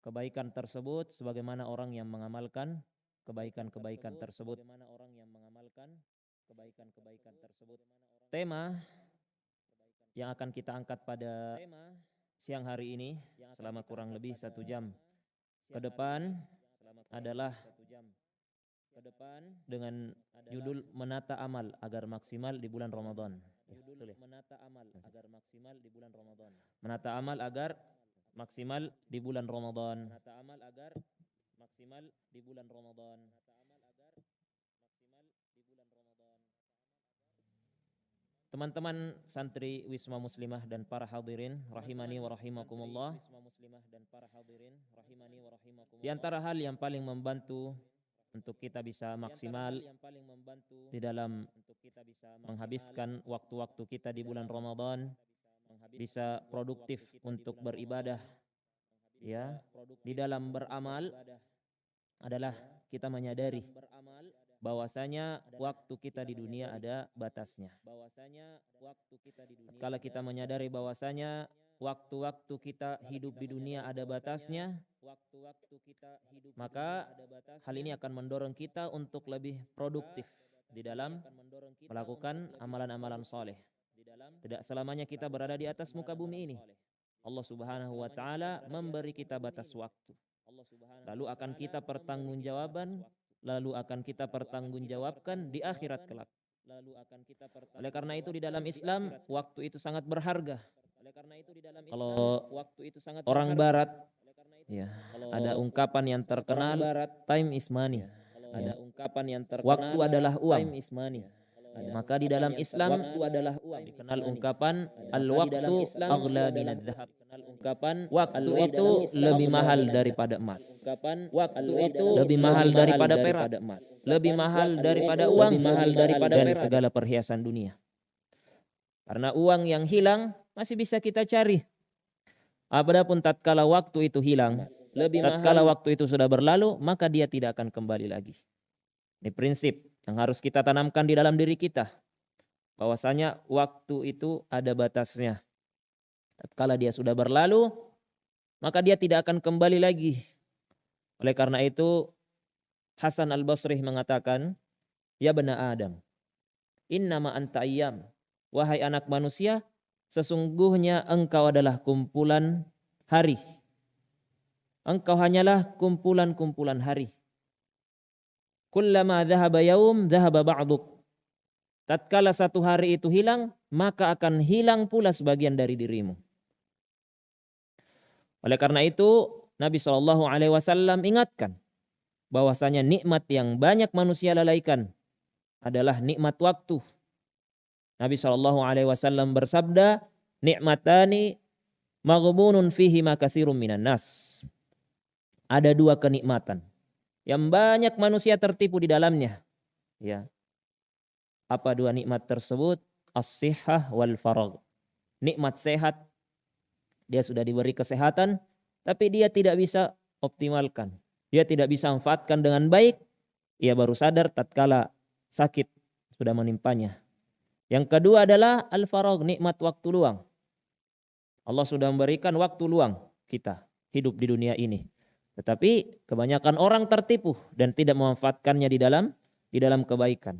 kebaikan tersebut sebagaimana orang yang mengamalkan kebaikan-kebaikan tersebut. Tema yang akan kita angkat pada siang hari ini selama kurang lebih 1 jam ke depan adalah dengan judul menata amal agar maksimal di bulan Ramadan. Menata amal agar maksimal di bulan Ramadan. Teman-teman santri Wisma Muslimah dan para hadirin rahimani wa rahimakumullah. Di antara hal yang paling membantu untuk kita bisa maksimal di dalam menghabiskan waktu-waktu kita di bulan Ramadan, bisa produktif untuk beribadah, ya, di dalam beramal adalah kita menyadari bahwasanya waktu kita di dunia ada batasnya. Kalau kita menyadari bahwasanya waktu-waktu kita hidup di dunia ada batasnya, maka hal ini akan mendorong kita untuk lebih produktif di dalam melakukan amalan-amalan soleh. Tidak selamanya kita berada di atas muka bumi ini. Allah Subhanahu wa taala memberi kita batas waktu. Lalu akan kita pertanggungjawabkan di akhirat kelak. Oleh karena itu di dalam Islam waktu itu sangat berharga. Kalau orang barat, ya, ada ungkapan yang terkenal, time is money. Ada waktu adalah uang. Maka di dalam Islam dikenal ungkapan al-waqtu aghla minadz dzahab. Waktu itu lebih mahal daripada emas. Lebih mahal daripada perak. Lebih mahal daripada uang dan segala perhiasan dunia. Karena uang yang hilang masih bisa kita cari. Adapun tatkala waktu itu hilang, tatkala waktu itu sudah berlalu, maka dia tidak akan kembali lagi. Ini prinsip yang harus kita tanamkan di dalam diri kita. Bahwasanya waktu itu ada batasnya. Tatkala dia sudah berlalu, maka dia tidak akan kembali lagi. Oleh karena itu, Hasan al-Basri mengatakan, "Ya bani Adam, innama anta ayyam." Wahai anak manusia, sesungguhnya engkau adalah kumpulan hari. Engkau hanyalah kumpulan-kumpulan hari. Kullama dhahaba yaum dhahaba ba'duk. Tatkala satu hari itu hilang, maka akan hilang pula sebagian dari dirimu. Oleh karena itu, Nabi SAW ingatkan bahwasanya nikmat yang banyak manusia lalaikan adalah nikmat waktu. Nabi SAW bersabda, nikmatani maghbunun fihi ma katsirun minan nas. Ada dua kenikmatan yang banyak manusia tertipu di dalamnya. Ya. Apa dua nikmat tersebut? As-sihhah wal faragh. Nikmat sehat. Dia sudah diberi kesehatan, tapi dia tidak bisa optimalkan. Dia tidak bisa manfaatkan dengan baik. Ia baru sadar tatkala sakit sudah menimpanya. Yang kedua adalah al-faragh, nikmat waktu luang. Allah sudah memberikan waktu luang kita hidup di dunia ini. Tetapi kebanyakan orang tertipu dan tidak memanfaatkannya di dalam kebaikan.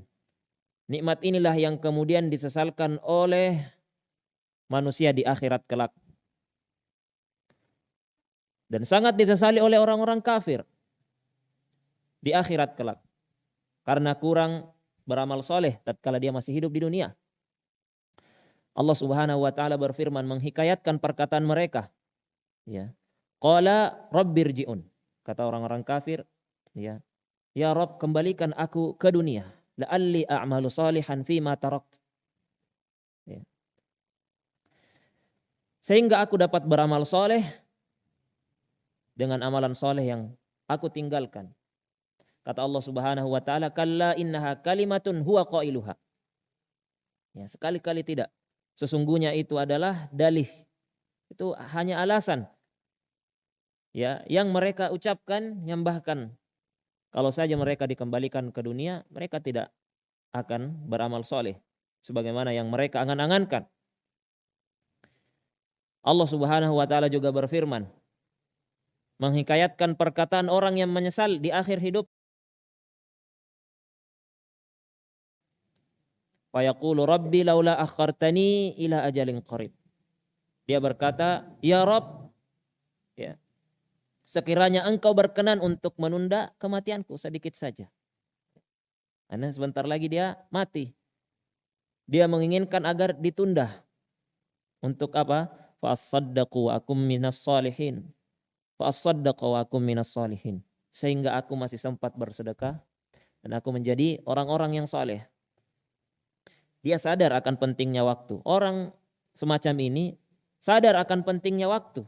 Nikmat inilah yang kemudian disesalkan oleh manusia di akhirat kelak. Dan sangat disesali oleh orang-orang kafir di akhirat kelak. Karena kurang beramal soleh tatkala dia masih hidup di dunia. Allah Subhanahu wa taala berfirman menghikayatkan perkataan mereka. Ya. Qala rabbirji'un. Kata orang-orang kafir, ya. Ya Rabb, kembalikan aku ke dunia. La'alli a'malu salihan fima tarakt. Ya. Sehingga aku dapat beramal soleh dengan amalan soleh yang aku tinggalkan. Kata Allah Subhanahu wa taala, kalla innaha kalimatun huwa qailuha. Ya, sekali-kali tidak. Sesungguhnya itu adalah dalih. Itu hanya alasan. Ya, yang mereka ucapkan, yang bahkan kalau saja mereka dikembalikan ke dunia, mereka tidak akan beramal soleh sebagaimana yang mereka angan-angankan. Allah Subhanahu wa taala juga berfirman menghikayatkan perkataan orang yang menyesal di akhir hidup. Fa yaqulu rabbi laula akhartani ila ajalin qarib. Dia berkata, ya Rabb, ya, sekiranya engkau berkenan untuk menunda kematianku sedikit saja. Karena sebentar lagi dia mati. Dia menginginkan agar ditunda. Untuk apa? Fa asaddaqu wa akum minas salihin. Fa asaddaqu wa akum minas salihin. Sehingga aku masih sempat bersedekah dan aku menjadi orang-orang yang saleh. Dia sadar akan pentingnya waktu. Orang semacam ini sadar akan pentingnya waktu.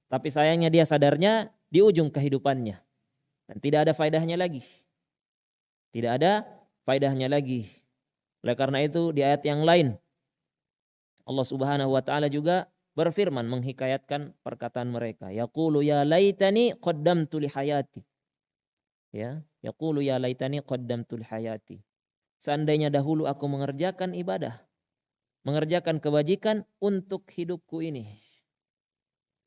Tapi sayangnya dia sadarnya di ujung kehidupannya. Dan tidak ada faedahnya lagi. Tidak ada faedahnya lagi. Oleh karena itu di ayat yang lain Allah Subhanahu wa taala juga berfirman menghikayatkan perkataan mereka. Yaqulu ya laitani qaddamtu li hayati. Ya, yaqulu ya laitani qaddamtu li hayati. Seandainya dahulu aku mengerjakan ibadah, mengerjakan kebajikan untuk hidupku ini.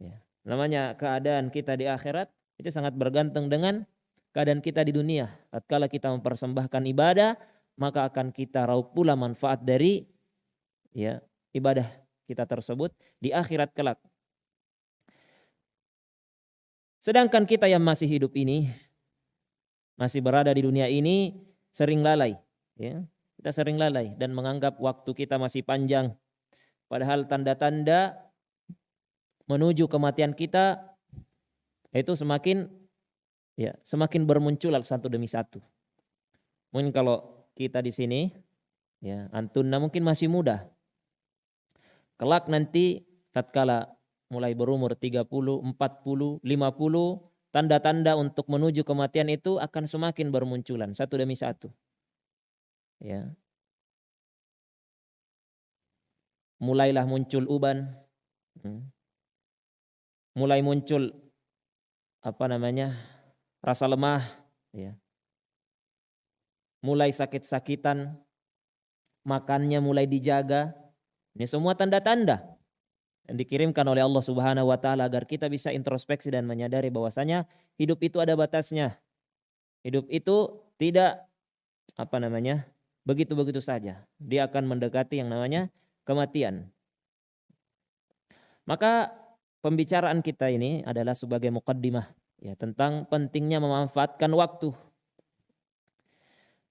Ya, namanya keadaan kita di akhirat itu sangat bergantung dengan keadaan kita di dunia. Tatkala kita mempersembahkan ibadah, maka akan kita raup pula manfaat dari ya ibadah kita tersebut di akhirat kelak. Sedangkan kita yang masih hidup ini, masih berada di dunia ini, sering lalai. Ya, kita sering lalai dan menganggap waktu kita masih panjang. Padahal tanda-tanda menuju kematian kita itu semakin bermunculan satu demi satu. Mungkin kalau kita di sini, ya antunna mungkin masih muda. Kelak nanti tatkala mulai berumur 30, 40, 50, tanda-tanda untuk menuju kematian itu akan semakin bermunculan satu demi satu. Ya. Mulailah muncul uban. Mulai muncul rasa lemah, ya. Mulai sakit-sakitan, makannya mulai dijaga. Ini semua tanda-tanda yang dikirimkan oleh Allah Subhanahu wa taala agar kita bisa introspeksi dan menyadari bahwasanya hidup itu ada batasnya. Hidup itu tidak begitu-begitu saja. Dia akan mendekati yang namanya kematian. Maka pembicaraan kita ini adalah sebagai muqaddimah ya tentang pentingnya memanfaatkan waktu.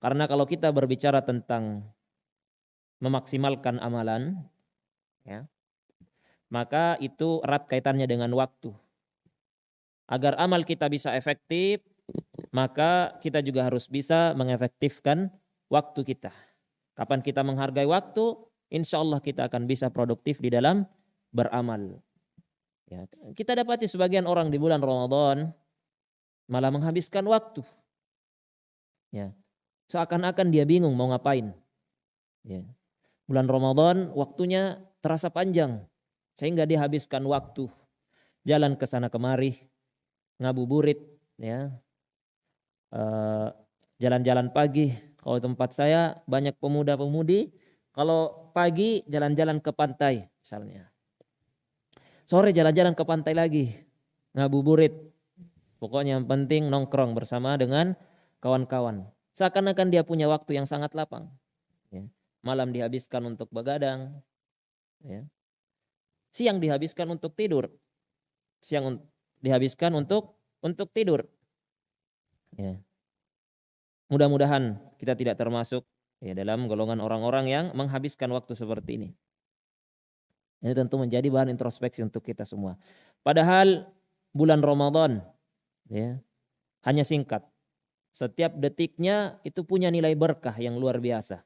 Karena kalau kita berbicara tentang memaksimalkan amalan ya, maka itu erat kaitannya dengan waktu. Agar amal kita bisa efektif, maka kita juga harus bisa mengefektifkan waktu kita. Kapan kita menghargai waktu, insya Allah kita akan bisa produktif di dalam beramal. Ya, kita dapati sebagian orang di bulan Ramadan malah menghabiskan waktu. Ya, seakan-akan dia bingung mau ngapain. Ya. Bulan Ramadan waktunya terasa panjang sehingga dia habiskan waktu jalan ke sana kemari, ngabuburit, ya, jalan-jalan pagi. Kalau tempat saya banyak pemuda-pemudi, kalau pagi jalan-jalan ke pantai misalnya. Sore jalan-jalan ke pantai lagi, ngabuburit. Pokoknya yang penting nongkrong bersama dengan kawan-kawan. Seakan-akan dia punya waktu yang sangat lapang. Ya. Malam dihabiskan untuk begadang. Ya. Siang dihabiskan untuk tidur. Siang dihabiskan untuk tidur. Ya. Mudah-mudahan kita tidak termasuk ya dalam golongan orang-orang yang menghabiskan waktu seperti ini. Ini tentu menjadi bahan introspeksi untuk kita semua. Padahal bulan Ramadan ya, hanya singkat. Setiap detiknya itu punya nilai berkah yang luar biasa.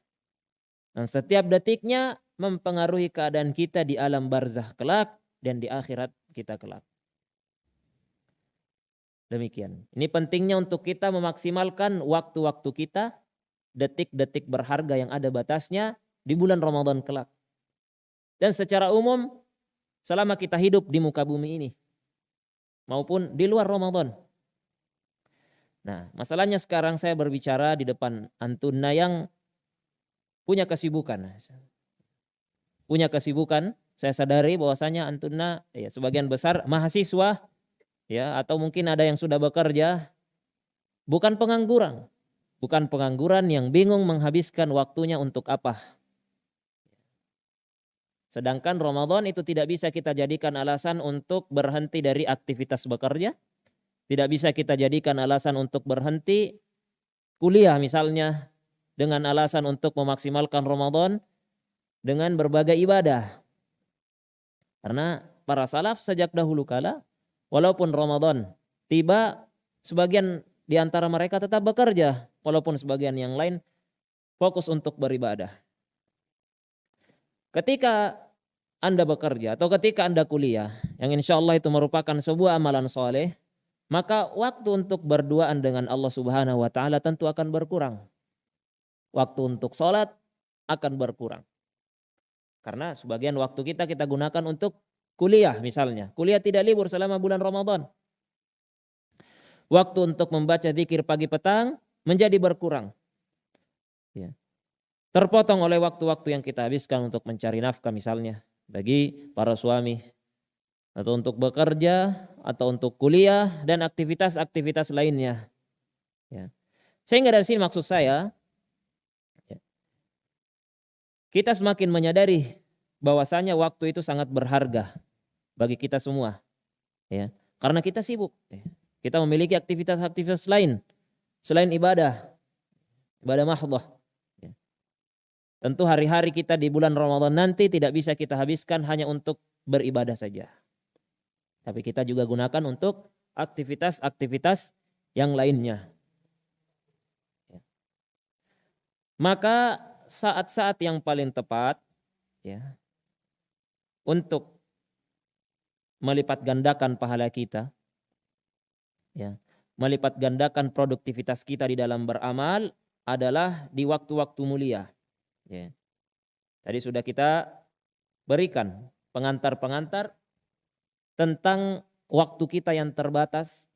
Dan setiap detiknya mempengaruhi keadaan kita di alam barzakh kelak dan di akhirat kita kelak. Demikian. Ini pentingnya untuk kita memaksimalkan waktu-waktu kita, detik-detik berharga yang ada batasnya di bulan Ramadan kelak. Dan secara umum selama kita hidup di muka bumi ini maupun di luar Ramadan. Nah, masalahnya sekarang saya berbicara di depan antunna yang punya kesibukan. Punya kesibukan, saya sadari bahwasanya antunna ya sebagian besar mahasiswa ya, atau mungkin ada yang sudah bekerja, bukan pengangguran. Bukan pengangguran yang bingung menghabiskan waktunya untuk apa. Sedangkan Ramadan itu tidak bisa kita jadikan alasan untuk berhenti dari aktivitas bekerja. Tidak bisa kita jadikan alasan untuk berhenti kuliah misalnya. Dengan alasan untuk memaksimalkan Ramadan dengan berbagai ibadah. Karena para salaf sejak dahulu kala, walaupun Ramadan tiba, sebagian di antara mereka tetap bekerja. Walaupun sebagian yang lain fokus untuk beribadah. Ketika Anda bekerja atau ketika Anda kuliah, yang insya Allah itu merupakan sebuah amalan soleh, maka waktu untuk berduaan dengan Allah Subhanahu wa Ta'ala tentu akan berkurang. Waktu untuk sholat akan berkurang. Karena sebagian waktu kita gunakan untuk kuliah misalnya. Kuliah tidak libur selama bulan Ramadan. Waktu untuk membaca zikir pagi petang menjadi berkurang. Ya. Terpotong oleh waktu-waktu yang kita habiskan untuk mencari nafkah misalnya. Bagi para suami. Atau untuk bekerja, atau untuk kuliah, dan aktivitas-aktivitas lainnya. Ya. Sehingga dari sini maksud saya, kita semakin menyadari bahwasanya waktu itu sangat berharga bagi kita semua. Ya. Karena kita sibuk. Kita memiliki aktivitas-aktivitas lain selain ibadah. Ibadah mahdhah. Ya. Tentu hari-hari kita di bulan Ramadan nanti tidak bisa kita habiskan hanya untuk beribadah saja. Tapi kita juga gunakan untuk aktivitas-aktivitas yang lainnya. Ya. Maka saat-saat yang paling tepat ya untuk melipat gandakan pahala kita, ya, melipat gandakan produktivitas kita di dalam beramal adalah di waktu-waktu mulia. Ya. Tadi sudah kita berikan pengantar-pengantar tentang waktu kita yang terbatas,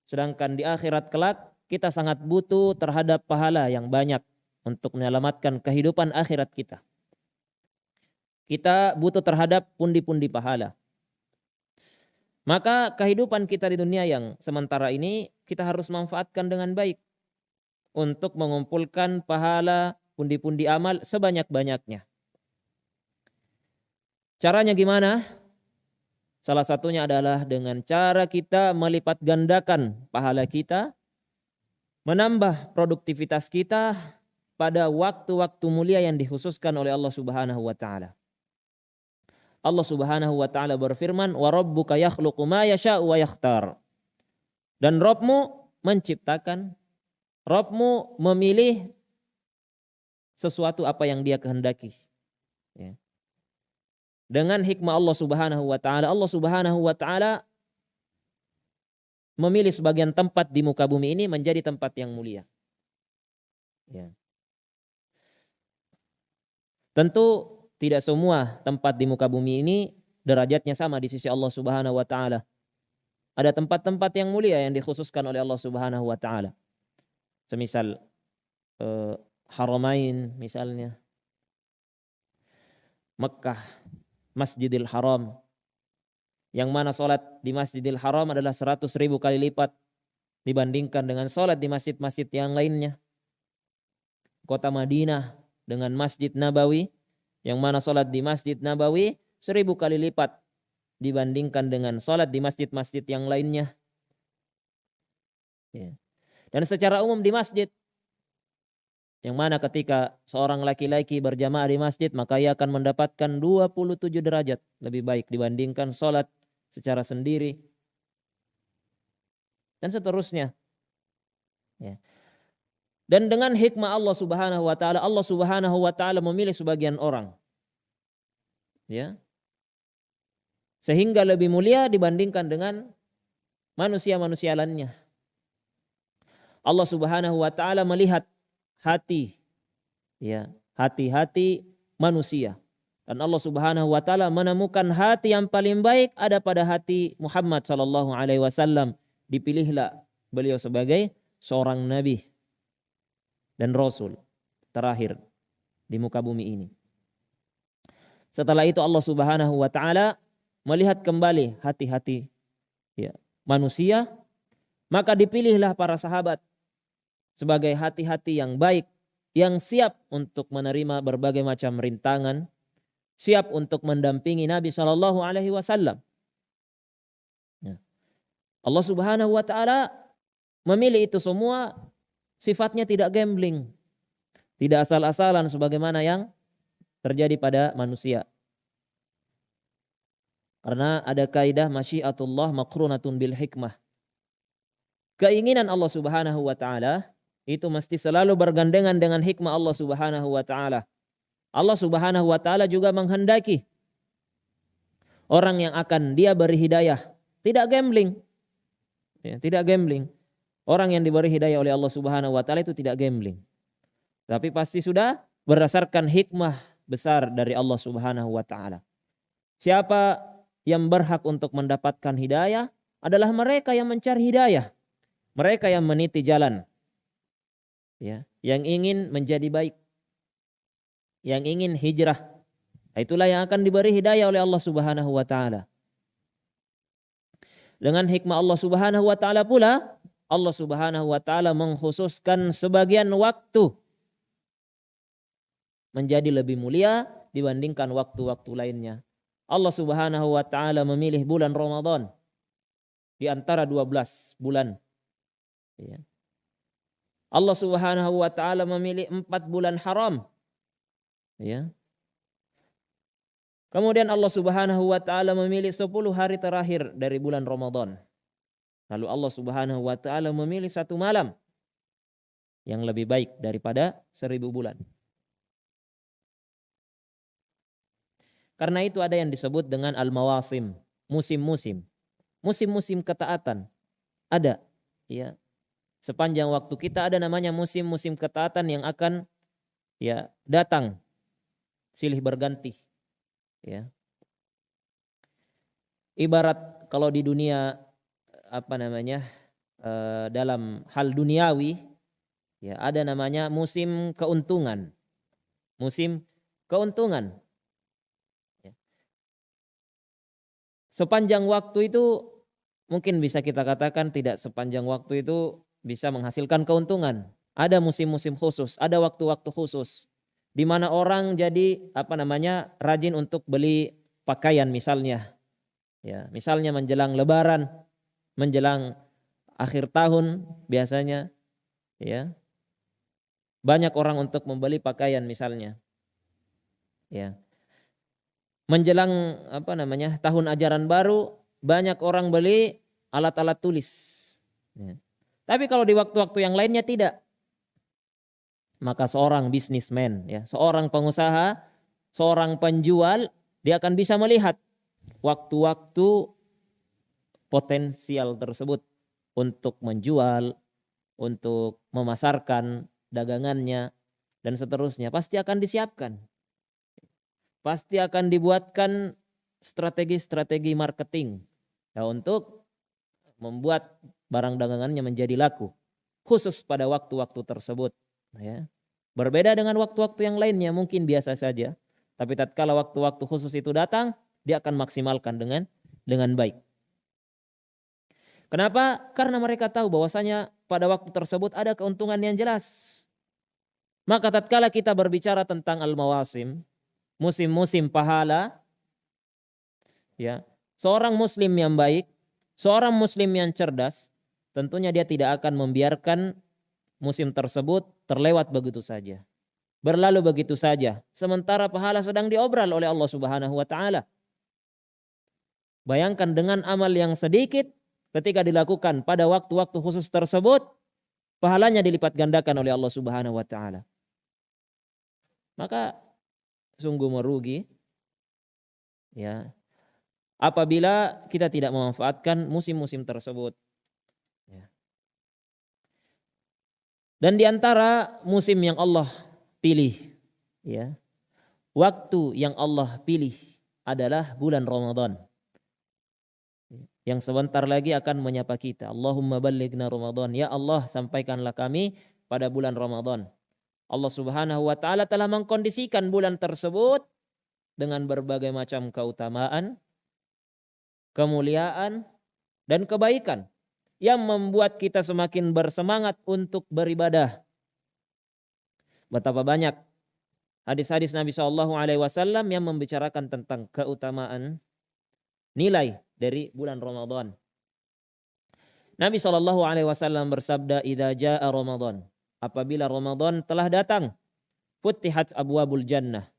sedangkan di akhirat kelak kita sangat butuh terhadap pahala yang banyak untuk menyelamatkan kehidupan akhirat kita. Kita butuh terhadap pundi-pundi pahala. Maka kehidupan kita di dunia yang sementara ini kita harus manfaatkan dengan baik untuk mengumpulkan pahala pundi-pundi amal sebanyak-banyaknya. Caranya gimana? Salah satunya adalah dengan cara kita melipat gandakan pahala kita, menambah produktivitas kita pada waktu-waktu mulia yang dikhususkan oleh Allah Subhanahu wa Ta'ala. Allah Subhanahu wa Ta'ala berfirman, "Wa rabbuka yakhluqu ma yasha'u wa yakhtar." Dan Rabbmu menciptakan, Rabbmu memilih sesuatu apa yang Dia kehendaki. Ya. Dengan hikmah Allah Subhanahu wa Ta'ala, Allah Subhanahu wa Ta'ala memilih sebagian tempat di muka bumi ini menjadi tempat yang mulia. Ya. Tentu tidak semua tempat di muka bumi ini derajatnya sama di sisi Allah Subhanahu wa Ta'ala. Ada tempat-tempat yang mulia yang dikhususkan oleh Allah Subhanahu wa Ta'ala. Semisal Haramain misalnya, Mekah, Masjidil Haram, yang mana sholat di Masjidil Haram adalah 100.000 kali lipat dibandingkan dengan sholat di masjid-masjid yang lainnya. Kota Madinah dengan Masjid Nabawi, yang mana sholat di Masjid Nabawi 1000 kali lipat dibandingkan dengan sholat di masjid-masjid yang lainnya. Ya. Dan secara umum di masjid, yang mana ketika seorang laki-laki berjamaah di masjid, maka ia akan mendapatkan 27 derajat lebih baik dibandingkan sholat secara sendiri. Dan seterusnya. Ya. Dan dengan hikmah Allah Subhanahu wa Ta'ala, Allah Subhanahu wa Ta'ala memilih sebagian orang, ya, sehingga lebih mulia dibandingkan dengan manusia-manusia lainnya. Allah Subhanahu wa Ta'ala melihat hati, ya, hati-hati manusia. Dan Allah Subhanahu wa Ta'ala menemukan hati yang paling baik ada pada hati Muhammad sallallahu alaihi wasallam. Dipilihlah beliau sebagai seorang nabi dan rasul terakhir di muka bumi ini. Setelah itu Allah Subhanahu wa Ta'ala melihat kembali hati-hati, ya, manusia, maka dipilihlah para sahabat sebagai hati-hati yang baik, yang siap untuk menerima berbagai macam rintangan, siap untuk mendampingi Nabi Shallallahu Alaihi Wasallam. Allah Subhanahu Wa Taala memilih itu semua, sifatnya tidak gambling, tidak asal-asalan sebagaimana yang terjadi pada manusia. Karena ada kaidah masyiatullah maqrunatun bil hikmah. Keinginan Allah Subhanahu Wa Taala itu mesti selalu bergandengan dengan hikmah Allah Subhanahu Wa Taala. Allah Subhanahu Wa Taala juga menghendaki orang yang akan Dia beri hidayah tidak gambling, tidak gambling. Orang yang diberi hidayah oleh Allah Subhanahu Wa Taala itu tidak gambling, tapi pasti sudah berdasarkan hikmah besar dari Allah Subhanahu Wa Taala. Siapa yang berhak untuk mendapatkan hidayah adalah mereka yang mencari hidayah, mereka yang meniti jalan, yang ingin menjadi baik, yang ingin hijrah. Itulah yang akan diberi hidayah oleh Allah Subhanahu Wa Taala. Dengan hikmah Allah Subhanahu Wa Taala pula, Allah Subhanahu Wa Taala mengkhususkan sebagian waktu menjadi lebih mulia dibandingkan waktu-waktu lainnya. Allah Subhanahu Wa Taala memilih bulan Ramadan di antara 12 bulan. Allah Subhanahu Wa Taala memilih 4 bulan haram. Kemudian Allah Subhanahu Wa Taala memilih 10 hari terakhir dari bulan Ramadan. Lalu Allah Subhanahu Wa Taala memilih 1 malam yang lebih baik daripada 1000 bulan. Karena itu ada yang disebut dengan al-mawasim, musim-musim. Musim-musim ketaatan. Ada, sepanjang waktu kita ada namanya musim-musim ketaatan yang akan datang silih berganti. Ibarat kalau di dunia dalam hal duniawi, ada namanya musim keuntungan. Musim keuntungan. Sepanjang waktu itu mungkin bisa kita katakan tidak sepanjang waktu itu bisa menghasilkan keuntungan. Ada musim-musim khusus, ada waktu-waktu khusus di mana orang jadi rajin untuk beli pakaian misalnya. Misalnya menjelang lebaran, menjelang akhir tahun biasanya banyak orang untuk membeli pakaian misalnya. Menjelang tahun ajaran baru banyak orang beli alat-alat tulis. Tapi kalau di waktu-waktu yang lainnya tidak. Maka seorang bisnismen, seorang pengusaha, seorang penjual, dia akan bisa melihat waktu-waktu potensial tersebut untuk menjual, untuk memasarkan dagangannya dan seterusnya. Pasti akan disiapkan. Pasti akan dibuatkan strategi-strategi marketing untuk membuat barang dagangannya menjadi laku khusus pada waktu-waktu tersebut. Berbeda dengan waktu-waktu yang lainnya mungkin biasa saja, tapi tatkala waktu-waktu khusus itu datang, dia akan maksimalkan dengan baik. Kenapa? Karena mereka tahu bahwasanya pada waktu tersebut ada keuntungan yang jelas. Maka tatkala kita berbicara tentang al-mawasim, musim-musim pahala, seorang muslim yang baik, seorang muslim yang cerdas, tentunya dia tidak akan membiarkan musim tersebut terlewat begitu saja, berlalu begitu saja, sementara pahala sedang diobral oleh Allah Subhanahu Wa Taala. Bayangkan dengan amal yang sedikit, ketika dilakukan pada waktu-waktu khusus tersebut, pahalanya dilipat gandakan oleh Allah Subhanahu Wa Taala. Maka sungguh merugi apabila kita tidak memanfaatkan musim-musim tersebut. Dan di antara musim yang Allah pilih, waktu yang Allah pilih adalah bulan Ramadan, yang sebentar lagi akan menyapa kita. Allahumma ballighna Ramadan, ya Allah sampaikanlah kami pada bulan Ramadan. Allah Subhanahu Wa Taala telah mengkondisikan bulan tersebut dengan berbagai macam keutamaan, kemuliaan, dan kebaikan yang membuat kita semakin bersemangat untuk beribadah. Betapa banyak hadis-hadis Nabi SAW yang membicarakan tentang keutamaan nilai dari bulan Ramadan. Nabi SAW bersabda, "Idza jaa Ramadan." Apabila Ramadan telah datang, futihat abwabul jannah.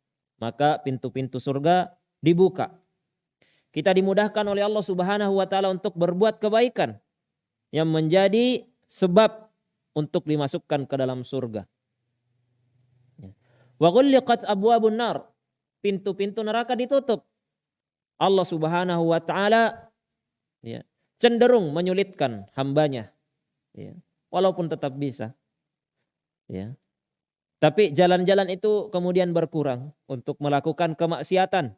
Maka pintu-pintu surga dibuka. Kita dimudahkan oleh Allah Subhanahu wa taala untuk berbuat kebaikan yang menjadi sebab untuk dimasukkan ke dalam surga. Wa ghulliqat abwabun nar. Pintu-pintu neraka ditutup. Allah Subhanahu wa taala cenderung menyulitkan hambanya. Walaupun tetap bisa. Tapi jalan-jalan itu kemudian berkurang untuk melakukan kemaksiatan.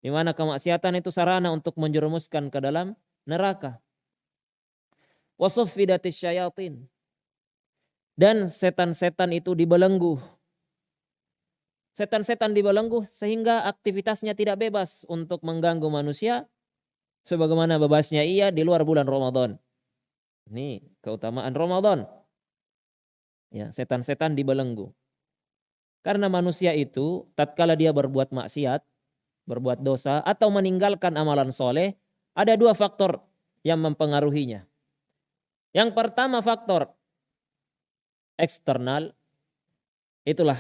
Di mana kemaksiatan itu sarana untuk menjerumuskan ke dalam neraka. Wasuffidatis syayatin. Dan setan-setan itu dibelenggu. Setan-setan dibelenggu sehingga aktivitasnya tidak bebas untuk mengganggu manusia sebagaimana bebasnya ia di luar bulan Ramadan. Ini keutamaan Ramadan. Setan-setan dibelenggu. Karena manusia itu tatkala dia berbuat maksiat, berbuat dosa atau meninggalkan amalan soleh, ada dua faktor yang mempengaruhinya. Yang pertama faktor eksternal, itulah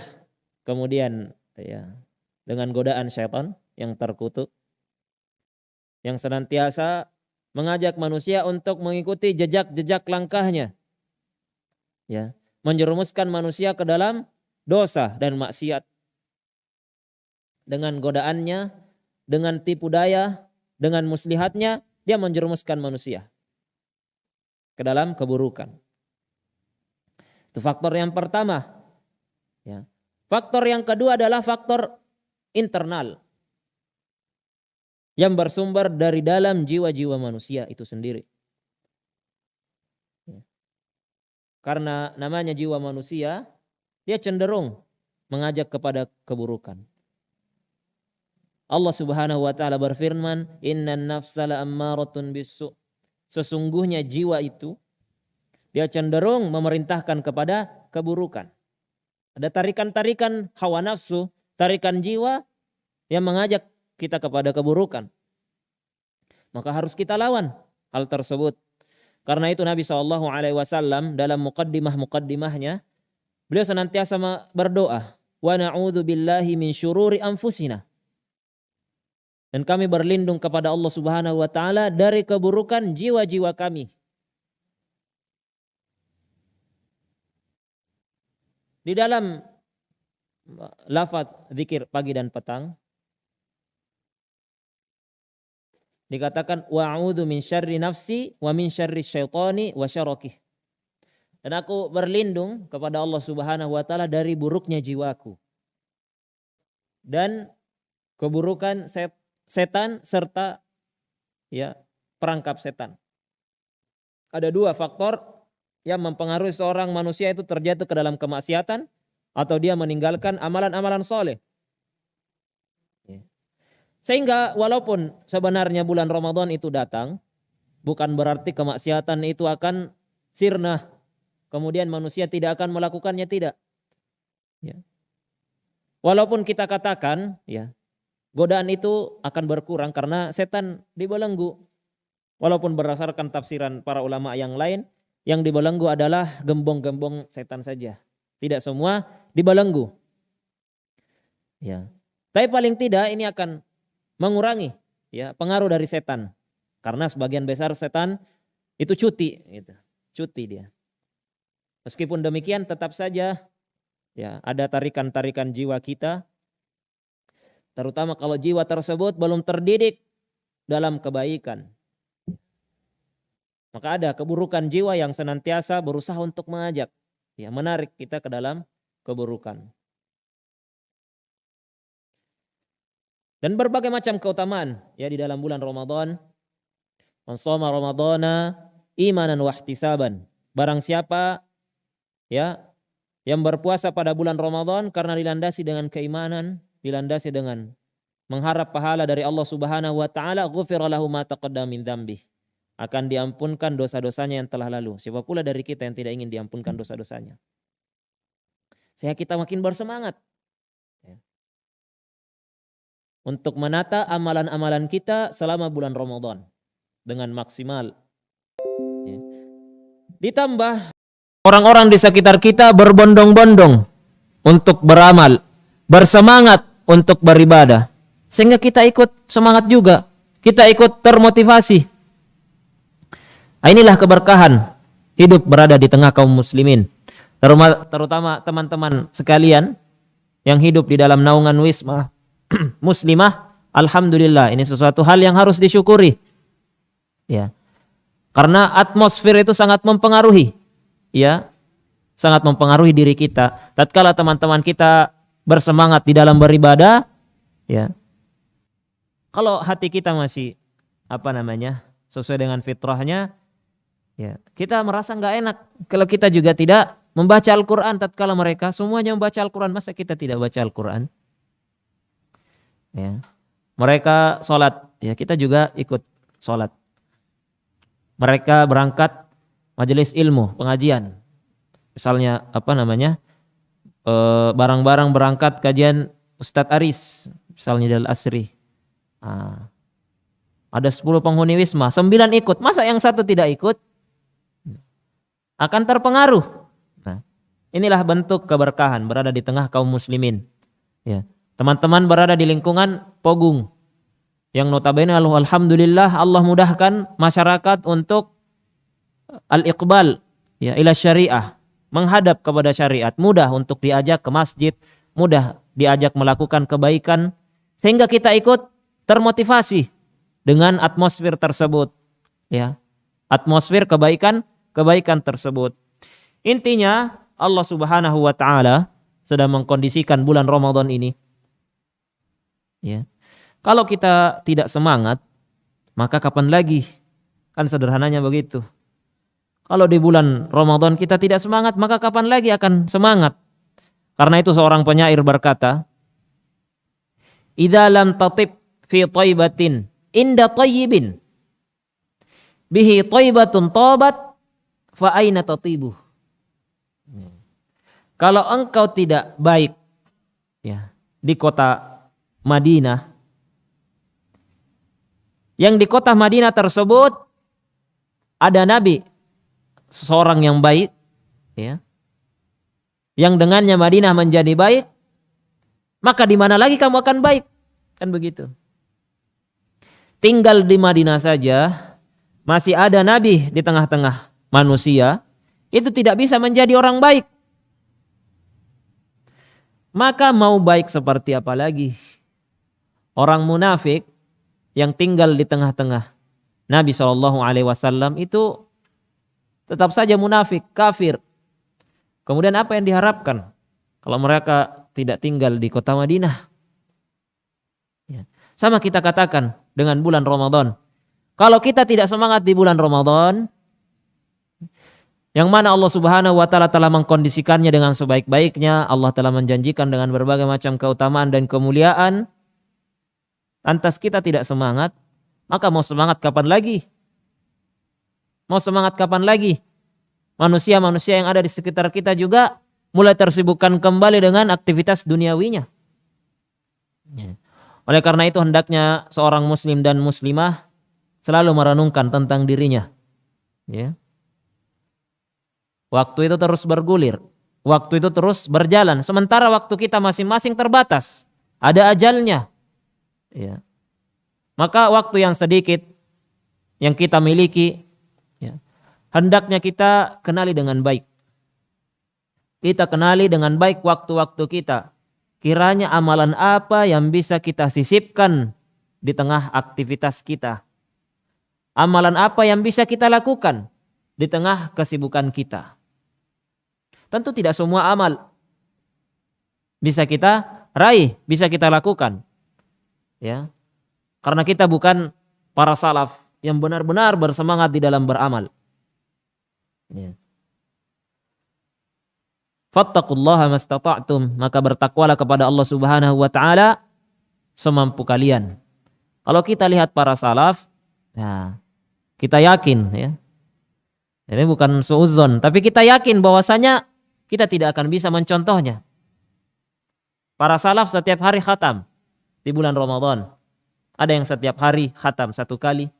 kemudian dengan godaan syaitan yang terkutuk, yang senantiasa mengajak manusia untuk mengikuti jejak-jejak langkahnya. Menjerumuskan manusia ke dalam dosa dan maksiat. Dengan godaannya, dengan tipu daya, dengan muslihatnya, dia menjerumuskan manusia ke dalam keburukan. Itu faktor yang pertama. Faktor yang kedua adalah faktor internal yang bersumber dari dalam jiwa-jiwa manusia itu sendiri. Karena namanya jiwa manusia, dia cenderung mengajak kepada keburukan. Allah Subhanahu wa taala berfirman, "Innan nafsa la'ammaratun bis-su'." Sesungguhnya jiwa itu dia cenderung memerintahkan kepada keburukan. Ada tarikan-tarikan hawa nafsu, tarikan jiwa yang mengajak kita kepada keburukan. Maka harus kita lawan hal tersebut. Karena itu Nabi SAW dalam muqaddimahnya, beliau senantiasa berdoa, "Wa na'udzu billahi min syururi anfusina." Dan kami berlindung kepada Allah Subhanahu wa taala dari keburukan jiwa-jiwa kami. Di dalam lafaz zikir pagi dan petang dikatakan wa'udzu min syarri nafsi wa min syarri syaitani wa syarakih. Dan aku berlindung kepada Allah Subhanahu wa taala dari buruknya jiwaku dan keburukan setan serta perangkap setan. Ada dua faktor yang mempengaruhi seorang manusia itu terjatuh ke dalam kemaksiatan atau dia meninggalkan amalan-amalan soleh. Sehingga walaupun sebenarnya bulan Ramadan itu datang, bukan berarti kemaksiatan itu akan sirna. Kemudian manusia tidak akan melakukannya, tidak. Walaupun kita katakan, godaan itu akan berkurang karena setan dibelenggu. Walaupun berdasarkan tafsiran para ulama yang lain, yang dibelenggu adalah gembong-gembong setan saja. Tidak semua dibelenggu. Tapi paling tidak ini akan mengurangi pengaruh dari setan. Karena sebagian besar setan itu cuti dia. Meskipun demikian tetap saja ada tarikan-tarikan jiwa kita, terutama kalau jiwa tersebut belum terdidik dalam kebaikan. Maka ada keburukan jiwa yang senantiasa berusaha untuk mengajak, menarik kita ke dalam keburukan. Dan berbagai macam keutamaan di dalam bulan Ramadan. Man shoma Ramadhana imanan wa ihtisaban. Barang siapa yang berpuasa pada bulan Ramadan karena dilandasi dengan keimanan, dilandasi dengan mengharap pahala dari Allah Subhanahu wa taala, ghufira lahu ma taqaddama min dzambih. akan diampunkan dosa-dosanya yang telah lalu. Siapa pula dari kita yang tidak ingin diampunkan dosa-dosanya? Sehingga kita makin bersemangat untuk menata amalan-amalan kita selama bulan Ramadan dengan maksimal. Ditambah orang-orang di sekitar kita berbondong-bondong untuk beramal, bersemangat untuk beribadah, sehingga kita ikut semangat juga, kita ikut termotivasi. Inilah keberkahan hidup berada di tengah kaum muslimin, terutama teman-teman sekalian yang hidup di dalam naungan Wisma Muslimah. Alhamdulillah, ini sesuatu hal yang harus disyukuri, ya, karena atmosfer itu sangat mempengaruhi, ya, sangat mempengaruhi diri kita. Tatkala teman-teman kita bersemangat di dalam beribadah, ya, kalau hati kita masih sesuai dengan fitrahnya, ya, kita merasa nggak enak kalau kita juga tidak membaca Al-Quran. Tatkala mereka semuanya membaca Al-Quran, masa kita tidak baca Al-Quran? Ya. Mereka sholat, ya, kita juga ikut sholat. Mereka berangkat majelis ilmu, pengajian, misalnya barang-barang berangkat kajian Ustadz Aris, misalnya Dal Asri. Ada 10 penghuni Wisma, 9 ikut, masa yang satu tidak ikut? Akan terpengaruh. Nah, inilah bentuk keberkahan berada di tengah kaum muslimin, ya. Teman-teman berada di lingkungan Pogung yang notabene alhamdulillah Allah mudahkan masyarakat untuk al-iqbal, ya, ila syariah, menghadap kepada syariat, mudah untuk diajak ke masjid, mudah diajak melakukan kebaikan, sehingga kita ikut termotivasi dengan atmosfer tersebut, ya, atmosfer kebaikan tersebut. Intinya Allah Subhanahu wa taala sedang mengkondisikan bulan Ramadan ini, ya. Kalau kita tidak semangat, maka kapan lagi? Kan sederhananya begitu. Kalau di bulan Ramadan kita tidak semangat, maka kapan lagi akan semangat? Karena itu seorang penyair berkata, "Idza lam tatib fi thaybatin inda tayyibin bihi thaybatun tabat fa aina tatibu." Kalau engkau tidak baik, ya, di kota Madinah, yang di kota Madinah tersebut ada nabi, seseorang yang baik, ya, yang dengannya Madinah menjadi baik, maka di mana lagi kamu akan baik? Kan begitu. Tinggal di Madinah saja masih ada nabi di tengah-tengah manusia, itu tidak bisa menjadi orang baik. Maka mau baik seperti apa lagi? Orang munafik yang tinggal di tengah-tengah Nabi SAW itu tetap saja munafik, kafir. Kemudian apa yang diharapkan kalau mereka tidak tinggal di kota Madinah? Ya. Sama kita katakan dengan bulan Ramadan. Kalau kita tidak semangat di bulan Ramadan, yang mana Allah Subhanahu wa taala telah mengkondisikannya dengan sebaik-baiknya, Allah telah menjanjikan dengan berbagai macam keutamaan dan kemuliaan, lantas kita tidak semangat, maka mau semangat kapan lagi? Mau semangat kapan lagi? Manusia-manusia yang ada di sekitar kita juga mulai tersibukkan kembali dengan aktivitas duniawinya. Oleh karena itu hendaknya seorang muslim dan muslimah selalu merenungkan tentang dirinya. Ya. Waktu itu terus bergulir, waktu itu terus berjalan, sementara waktu kita masing-masing terbatas, ada ajalnya. Ya. Maka waktu yang sedikit yang kita miliki, ya, hendaknya kita kenali dengan baik. Kita kenali dengan baik waktu-waktu kita. Kiranya amalan apa yang bisa kita sisipkan di tengah aktivitas kita. Amalan apa yang bisa kita lakukan di tengah kesibukan kita. Tentu tidak semua amal bisa kita raih, bisa kita lakukan. Ya. Karena kita bukan para salaf yang benar-benar bersemangat di dalam beramal. Ya. Fattaqullaha mastata'tum, maka bertakwalah kepada Allah Subhanahu wa taala semampu kalian. Kalau kita lihat para salaf, nah, Kita yakin ya. Ini bukan suudzon, tapi kita yakin bahwasanya kita tidak akan bisa mencontohnya. Para salaf setiap hari khatam di bulan Ramadan. Ada yang setiap hari khatam 1 kali,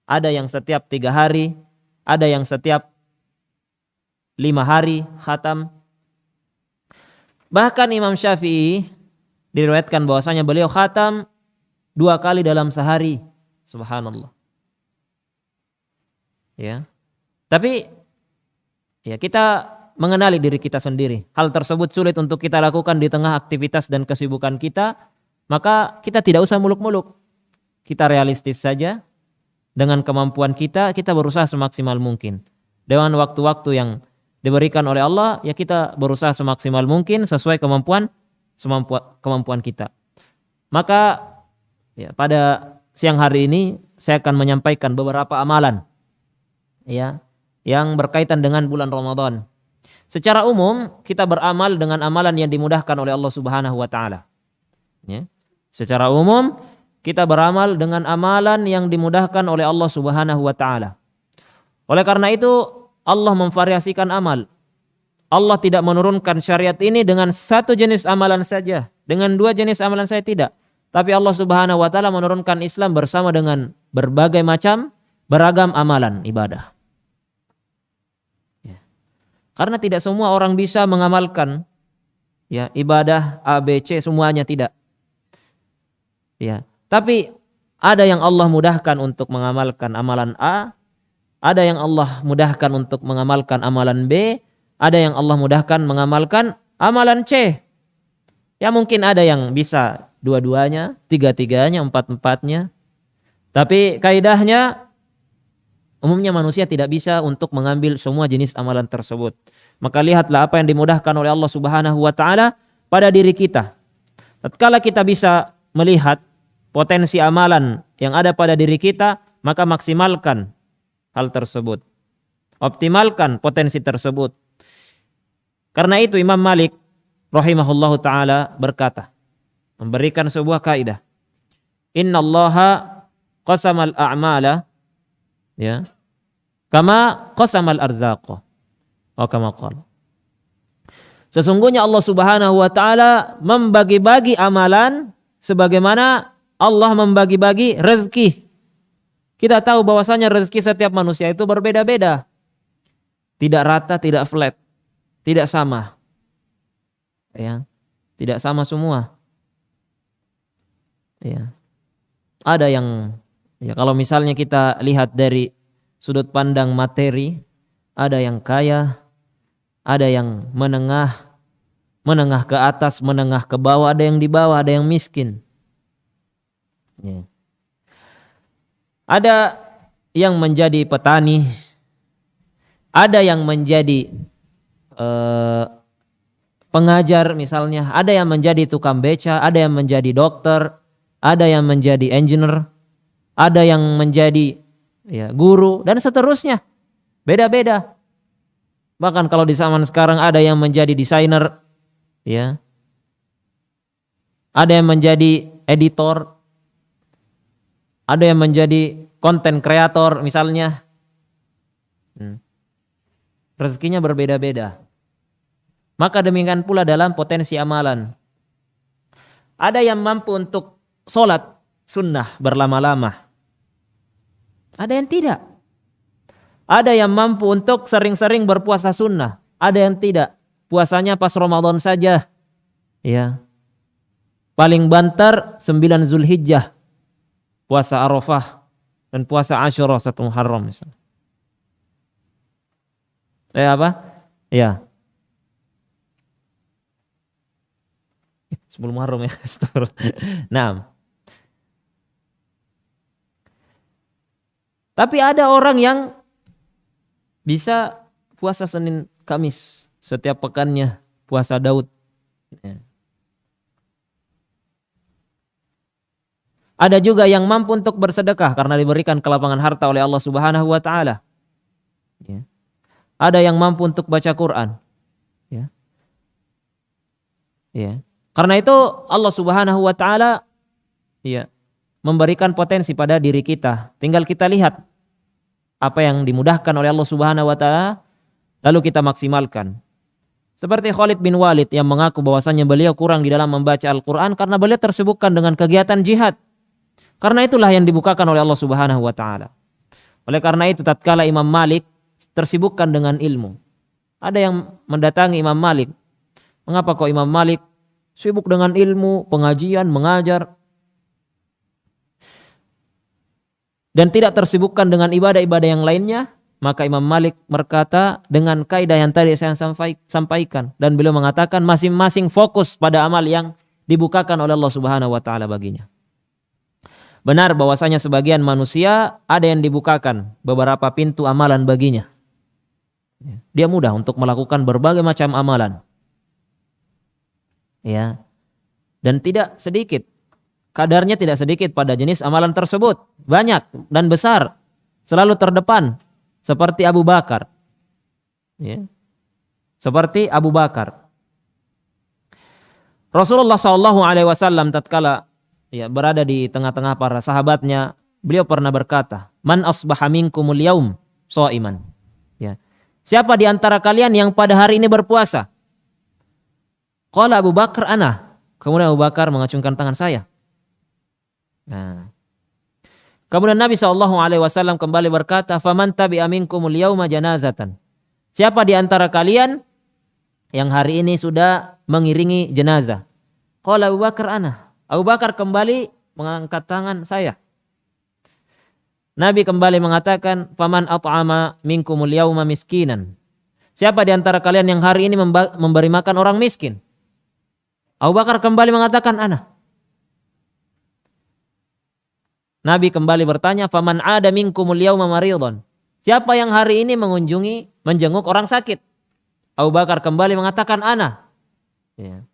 ada yang setiap 3 hari, ada yang setiap 5 hari khatam. Bahkan Imam Syafi'i diriwayatkan bahwasanya beliau khatam 2 kali dalam sehari. Subhanallah. Ya. Tapi ya kita mengenali diri kita sendiri. Hal tersebut sulit untuk kita lakukan di tengah aktivitas dan kesibukan kita, maka kita tidak usah muluk-muluk. Kita realistis saja. Dengan kemampuan kita berusaha semaksimal mungkin. Dengan waktu-waktu yang diberikan oleh Allah, ya kita berusaha semaksimal mungkin sesuai kemampuan kita. Maka ya, pada siang hari ini saya akan menyampaikan beberapa amalan ya yang berkaitan dengan bulan Ramadan. Secara umum kita beramal dengan amalan yang dimudahkan oleh Allah Subhanahu wa taala. Ya. Secara umum kita beramal dengan amalan yang dimudahkan oleh Allah Subhanahu wa taala. Oleh karena itu Allah memvariasikan amal. Allah tidak menurunkan syariat ini dengan 1 jenis amalan saja, dengan 2 jenis amalan saja tidak. Tapi Allah Subhanahu wa taala menurunkan Islam bersama dengan berbagai macam beragam amalan ibadah. Ya. Karena tidak semua orang bisa mengamalkan ya ibadah A B C semuanya, tidak. Ya. Tapi ada yang Allah mudahkan untuk mengamalkan amalan A, ada yang Allah mudahkan untuk mengamalkan amalan B, ada yang Allah mudahkan mengamalkan amalan C. Ya mungkin ada yang bisa dua-duanya, tiga-tiganya, empat-empatnya. Tapi kaidahnya umumnya manusia tidak bisa untuk mengambil semua jenis amalan tersebut. Maka lihatlah apa yang dimudahkan oleh Allah Subhanahu wa taala pada diri kita. Tatkala kita bisa melihat potensi amalan yang ada pada diri kita, maka maksimalkan hal tersebut. Optimalkan potensi tersebut. Karena itu Imam Malik rahimahullahu taala berkata, memberikan sebuah kaidah. Innallaha qasamal a'mala ya kama qasamal arzaqa. Atau kama qala. Sesungguhnya Allah Subhanahu wa taala membagi-bagi amalan sebagaimana Allah membagi-bagi rezeki. Kita tahu bahwasanya rezeki setiap manusia itu berbeda-beda. Tidak rata, tidak flat, tidak sama. Ya. Tidak sama semua. Ya. Ada yang ya kalau misalnya kita lihat dari sudut pandang materi, ada yang kaya, ada yang menengah ke atas, menengah ke bawah, ada yang di bawah, ada yang miskin. Ya. Ada yang menjadi petani, ada yang menjadi pengajar misalnya, ada yang menjadi tukang beca, ada yang menjadi dokter, ada yang menjadi engineer, ada yang menjadi ya, guru dan seterusnya. Beda-beda. Bahkan kalau di zaman sekarang ada yang menjadi desainer, ya, ada yang menjadi editor, ada yang menjadi konten kreator misalnya. Rezekinya berbeda-beda. Maka demikian pula dalam potensi amalan. Ada yang mampu untuk sholat sunnah berlama-lama. Ada yang tidak. Ada yang mampu untuk sering-sering berpuasa sunnah. Ada yang tidak. Puasanya pas Ramadan saja. Ya. Paling banter 9 Zulhijjah. Puasa Arafah dan puasa Asyura 1 Muharram misalnya. Apa? Ya. 10 Muharram ya. Nah. Tapi ada orang yang bisa puasa Senin Kamis setiap pekannya, puasa Daud. Ya. Ada juga yang mampu untuk bersedekah karena diberikan kelapangan harta oleh Allah Subhanahu wa taala. Ya. Ada yang mampu untuk baca Quran. Ya. Ya. Karena itu Allah Subhanahu wa taala ya memberikan potensi pada diri kita. Tinggal kita lihat apa yang dimudahkan oleh Allah Subhanahu wa taala lalu kita maksimalkan. Seperti Khalid bin Walid yang mengaku bahwasanya beliau kurang di dalam membaca Al-Qur'an karena beliau tersibukkan dengan kegiatan jihad. Karena itulah yang dibukakan oleh Allah Subhanahu wa taala. Oleh karena itu tatkala Imam Malik tersibukkan dengan ilmu. Ada yang mendatangi Imam Malik. Mengapa kok Imam Malik sibuk dengan ilmu, pengajian, mengajar dan tidak tersibukkan dengan ibadah-ibadah yang lainnya? Maka Imam Malik berkata dengan kaidah yang tadi saya sampaikan, dan beliau mengatakan masing-masing fokus pada amal yang dibukakan oleh Allah Subhanahu wa taala baginya. Benar bahwasanya sebagian manusia ada yang dibukakan beberapa pintu amalan baginya. Dia mudah untuk melakukan berbagai macam amalan. Ya. Dan tidak sedikit, kadarnya tidak sedikit pada jenis amalan tersebut, banyak dan besar, selalu terdepan seperti Abu Bakar. Ya. Seperti Abu Bakar. Rasulullah SAW tatkala berada di tengah-tengah para sahabatnya, beliau pernah berkata, "Man asbaha minkumul yaum shaiman." Ya. Siapa di antara kalian yang pada hari ini berpuasa? Qala Abu Bakar ana. Kemudian Abu Bakar mengacungkan tangan saya. Nah. Kemudian Nabi SAW kembali berkata, "Faman tabi'a minkumul yauma janazatan." Siapa di antara kalian yang hari ini sudah mengiringi jenazah? Qala Abu Bakar ana. Abu Bakar kembali mengangkat tangan saya. Nabi kembali mengatakan, "Faman at'ama minkumul yauma miskinan." Siapa di antara kalian yang hari ini memberi makan orang miskin? Abu Bakar kembali mengatakan, "Ana." Nabi kembali bertanya, "Faman 'ada minkumul yauma maridhan." Siapa yang hari ini menjenguk orang sakit? Abu Bakar kembali mengatakan, "Ana." Ya.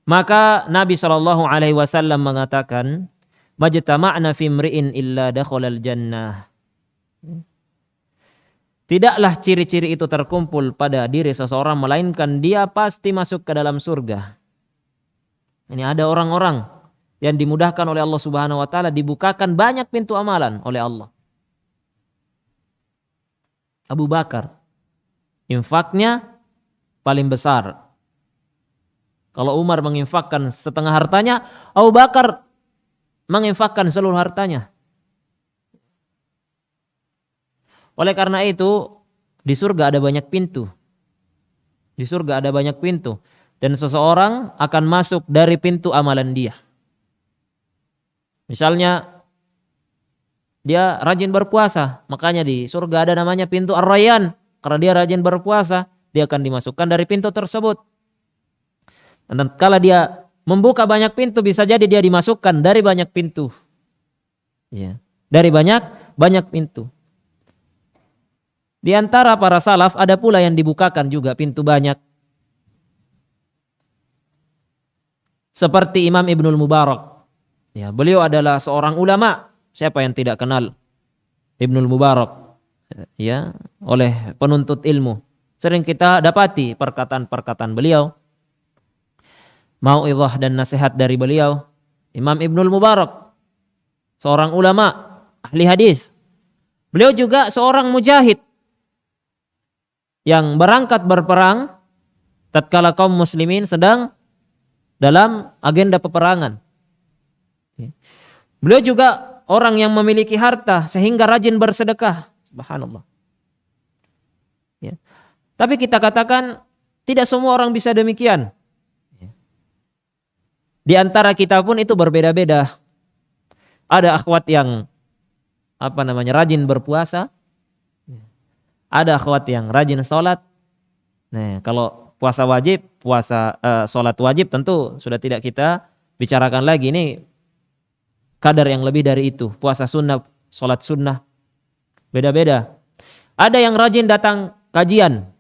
Maka Nabi SAW mengatakan, "Majtama'na fi imri'in illa dakhalal jannah." Tidaklah ciri-ciri itu terkumpul pada diri seseorang melainkan dia pasti masuk ke dalam surga. Ini ada orang-orang yang dimudahkan oleh Allah Subhanahu wa taala, dibukakan banyak pintu amalan oleh Allah. Abu Bakar infaknya paling besar. Kalau Umar menginfakkan setengah hartanya, Abu Bakar menginfakkan seluruh hartanya. Oleh karena itu, di surga ada banyak pintu. Di surga ada banyak pintu. Dan seseorang akan masuk dari pintu amalan dia. Misalnya, dia rajin berpuasa. Makanya di surga ada namanya pintu Ar-Rayyan. Karena dia rajin berpuasa, dia akan dimasukkan dari pintu tersebut. Dan kalau dia membuka banyak pintu, bisa jadi dia dimasukkan dari banyak pintu. Ya. Dari banyak pintu. Di antara para salaf ada pula yang dibukakan juga pintu banyak. Seperti Imam Ibnul Mubarak. Ya, beliau adalah seorang ulama. Siapa yang tidak kenal Ibnul Mubarak? Ya, oleh penuntut ilmu. Sering kita dapati perkataan-perkataan beliau. Mau'izah dan nasihat dari beliau. Imam Ibnul Mubarak, seorang ulama, ahli hadis. Beliau juga seorang mujahid yang berangkat berperang tatkala kaum muslimin sedang dalam agenda peperangan. Beliau juga orang yang memiliki harta sehingga rajin bersedekah. Subhanallah. Ya. Tapi kita katakan tidak semua orang bisa demikian. Di antara kita pun itu berbeda-beda. Ada akhwat yang rajin berpuasa. Ada akhwat yang rajin sholat. Nah, kalau puasa wajib, sholat wajib tentu sudah tidak kita bicarakan lagi. Ini kadar yang lebih dari itu. Puasa sunnah, sholat sunnah, beda-beda. Ada yang rajin datang kajian.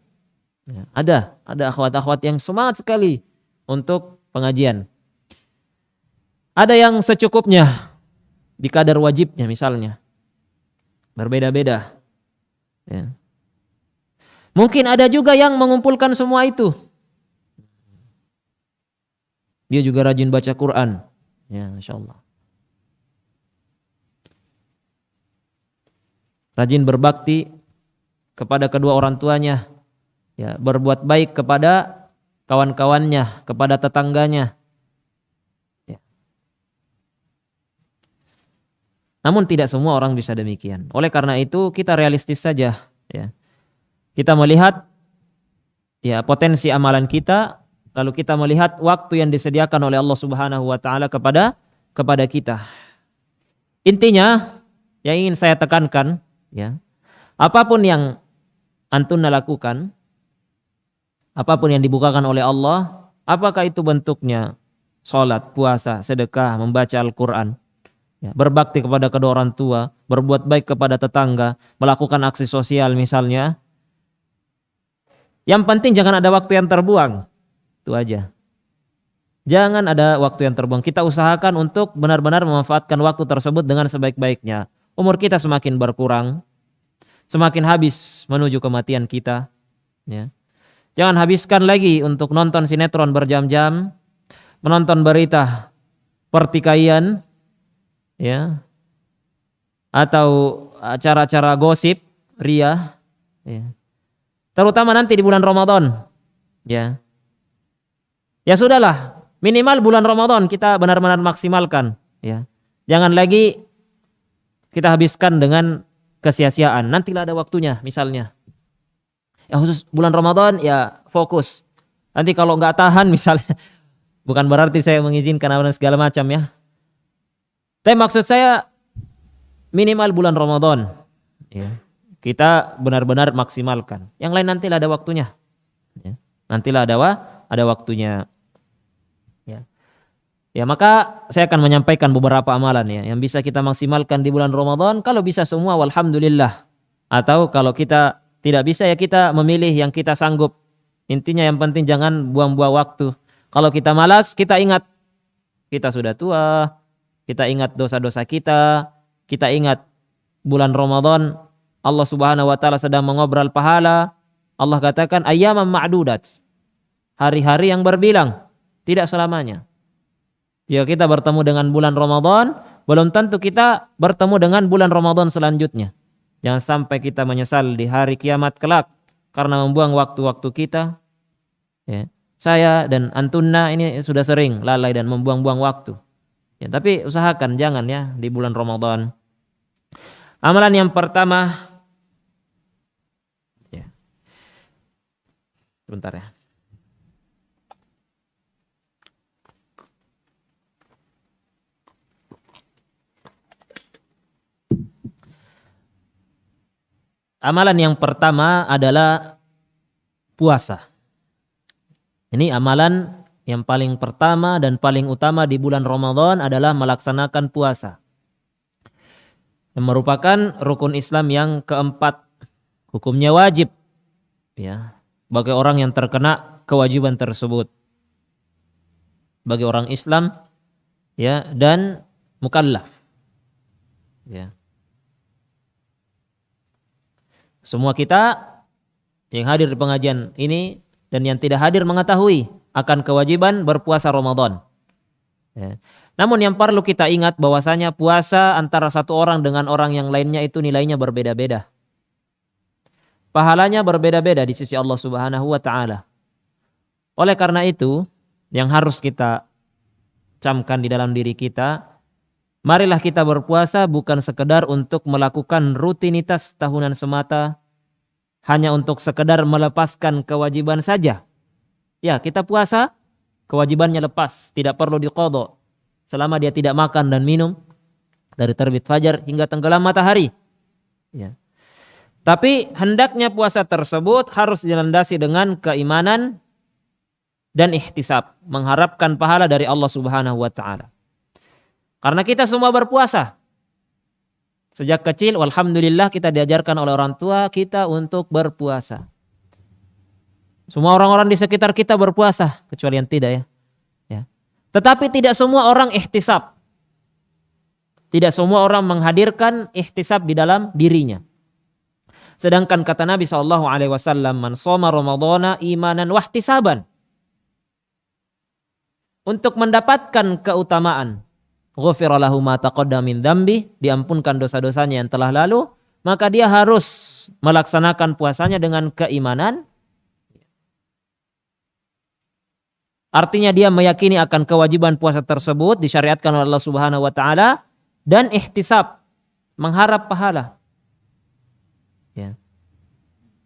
Ada akhwat-akhwat yang semangat sekali untuk pengajian. Ada yang secukupnya di kadar wajibnya misalnya. Berbeda-beda. Ya. Mungkin ada juga yang mengumpulkan semua itu. Dia juga rajin baca Quran. Ya, Masya Allah. rajin berbakti kepada kedua orang tuanya, ya, berbuat baik kepada kawan-kawannya, kepada tetangganya. Ya. Namun tidak semua orang bisa demikian. Oleh karena itu kita realistis saja, ya. Kita melihat ya potensi amalan kita, lalu kita melihat waktu yang disediakan oleh Allah Subhanahu wa taala kepada kita. Intinya yang ingin saya tekankan, ya, apapun yang antunna lakukan, apapun yang dibukakan oleh Allah, apakah itu bentuknya salat, puasa, sedekah, membaca Al-Qur'an, ya, berbakti kepada kedua orang tua, berbuat baik kepada tetangga, melakukan aksi sosial misalnya. Yang penting jangan ada waktu yang terbuang. Itu aja. Jangan ada waktu yang terbuang. Kita usahakan untuk benar-benar memanfaatkan waktu tersebut dengan sebaik-baiknya. Umur kita semakin berkurang, semakin habis menuju kematian kita, ya. Jangan habiskan lagi untuk nonton sinetron berjam-jam, menonton berita pertikaian, ya, atau acara-acara gosip, ria, ya. Terutama nanti di bulan Ramadan, ya. Ya sudahlah, minimal bulan Ramadan kita benar-benar maksimalkan, ya. Jangan lagi kita habiskan dengan kesia-siaan. Nantilah ada waktunya misalnya. Ya khusus bulan Ramadan ya fokus. Nanti kalau nggak tahan misalnya, bukan berarti saya mengizinkan apa segala macam, ya. Tapi maksud saya minimal bulan Ramadan, ya. Kita benar-benar maksimalkan. Yang lain nantilah ada waktunya, ya. Nantilah ada waktunya, ya. Ya maka saya akan menyampaikan beberapa amalan, ya, yang bisa kita maksimalkan di bulan Ramadan. Kalau bisa semua walhamdulillah. Atau kalau kita tidak bisa ya kita memilih yang kita sanggup. Intinya yang penting jangan buang-buang waktu. Kalau kita malas, kita ingat kita sudah tua, kita ingat dosa-dosa kita ingat bulan Ramadan Allah Subhanahu wa taala sedang mengobrol pahala. Allah katakan ayyaman ma'dudat. Hari-hari yang berbilang, tidak selamanya. Jika kita bertemu dengan bulan Ramadan, belum tentu kita bertemu dengan bulan Ramadan selanjutnya. Jangan sampai kita menyesal di hari kiamat kelak karena membuang waktu-waktu kita. Ya. Saya dan antunna ini sudah sering lalai dan membuang-buang waktu. Ya, tapi usahakan jangan, ya, di bulan Ramadan. Amalan yang pertama, ya. Sebentar, ya. Amalan yang pertama adalah puasa. Ini amalan yang paling pertama dan paling utama di bulan Ramadan adalah melaksanakan puasa. Yang merupakan rukun Islam yang keempat. Hukumnya wajib, ya, bagi orang yang terkena kewajiban tersebut. Bagi orang Islam, ya, dan mukallaf. Ya. Semua kita yang hadir di pengajian ini dan yang tidak hadir mengetahui akan kewajiban berpuasa Ramadan. Ya. Namun yang perlu kita ingat bahwasanya puasa antara satu orang dengan orang yang lainnya itu nilainya berbeda-beda. Pahalanya berbeda-beda di sisi Allah Subhanahu wa taala. Oleh karena itu, yang harus kita camkan di dalam diri kita, marilah kita berpuasa bukan sekedar untuk melakukan rutinitas tahunan semata, hanya untuk sekedar melepaskan kewajiban saja. Ya, kita puasa, kewajibannya lepas, tidak perlu diqadha. Selama dia tidak makan dan minum dari terbit fajar hingga tenggelam matahari. Ya. Tapi hendaknya puasa tersebut harus dilandasi dengan keimanan dan ihtisab, mengharapkan pahala dari Allah Subhanahu wa taala. Karena kita semua berpuasa. Sejak kecil, alhamdulillah kita diajarkan oleh orang tua kita untuk berpuasa. Semua orang-orang di sekitar kita berpuasa, kecuali yang tidak, ya. Ya. Tetapi tidak semua orang ihtisab. Tidak semua orang menghadirkan ihtisab di dalam dirinya. Sedangkan kata Nabi SAW, man shoma Ramadhana imanan wahtisaban. Untuk mendapatkan keutamaan, ghufira lahu ma taqaddama min dzambi, diampunkan dosa-dosanya yang telah lalu, maka dia harus melaksanakan puasanya dengan keimanan. Artinya dia meyakini akan kewajiban puasa tersebut disyariatkan oleh Allah Subhanahu wa taala dan ihtisab, mengharap pahala. Ya.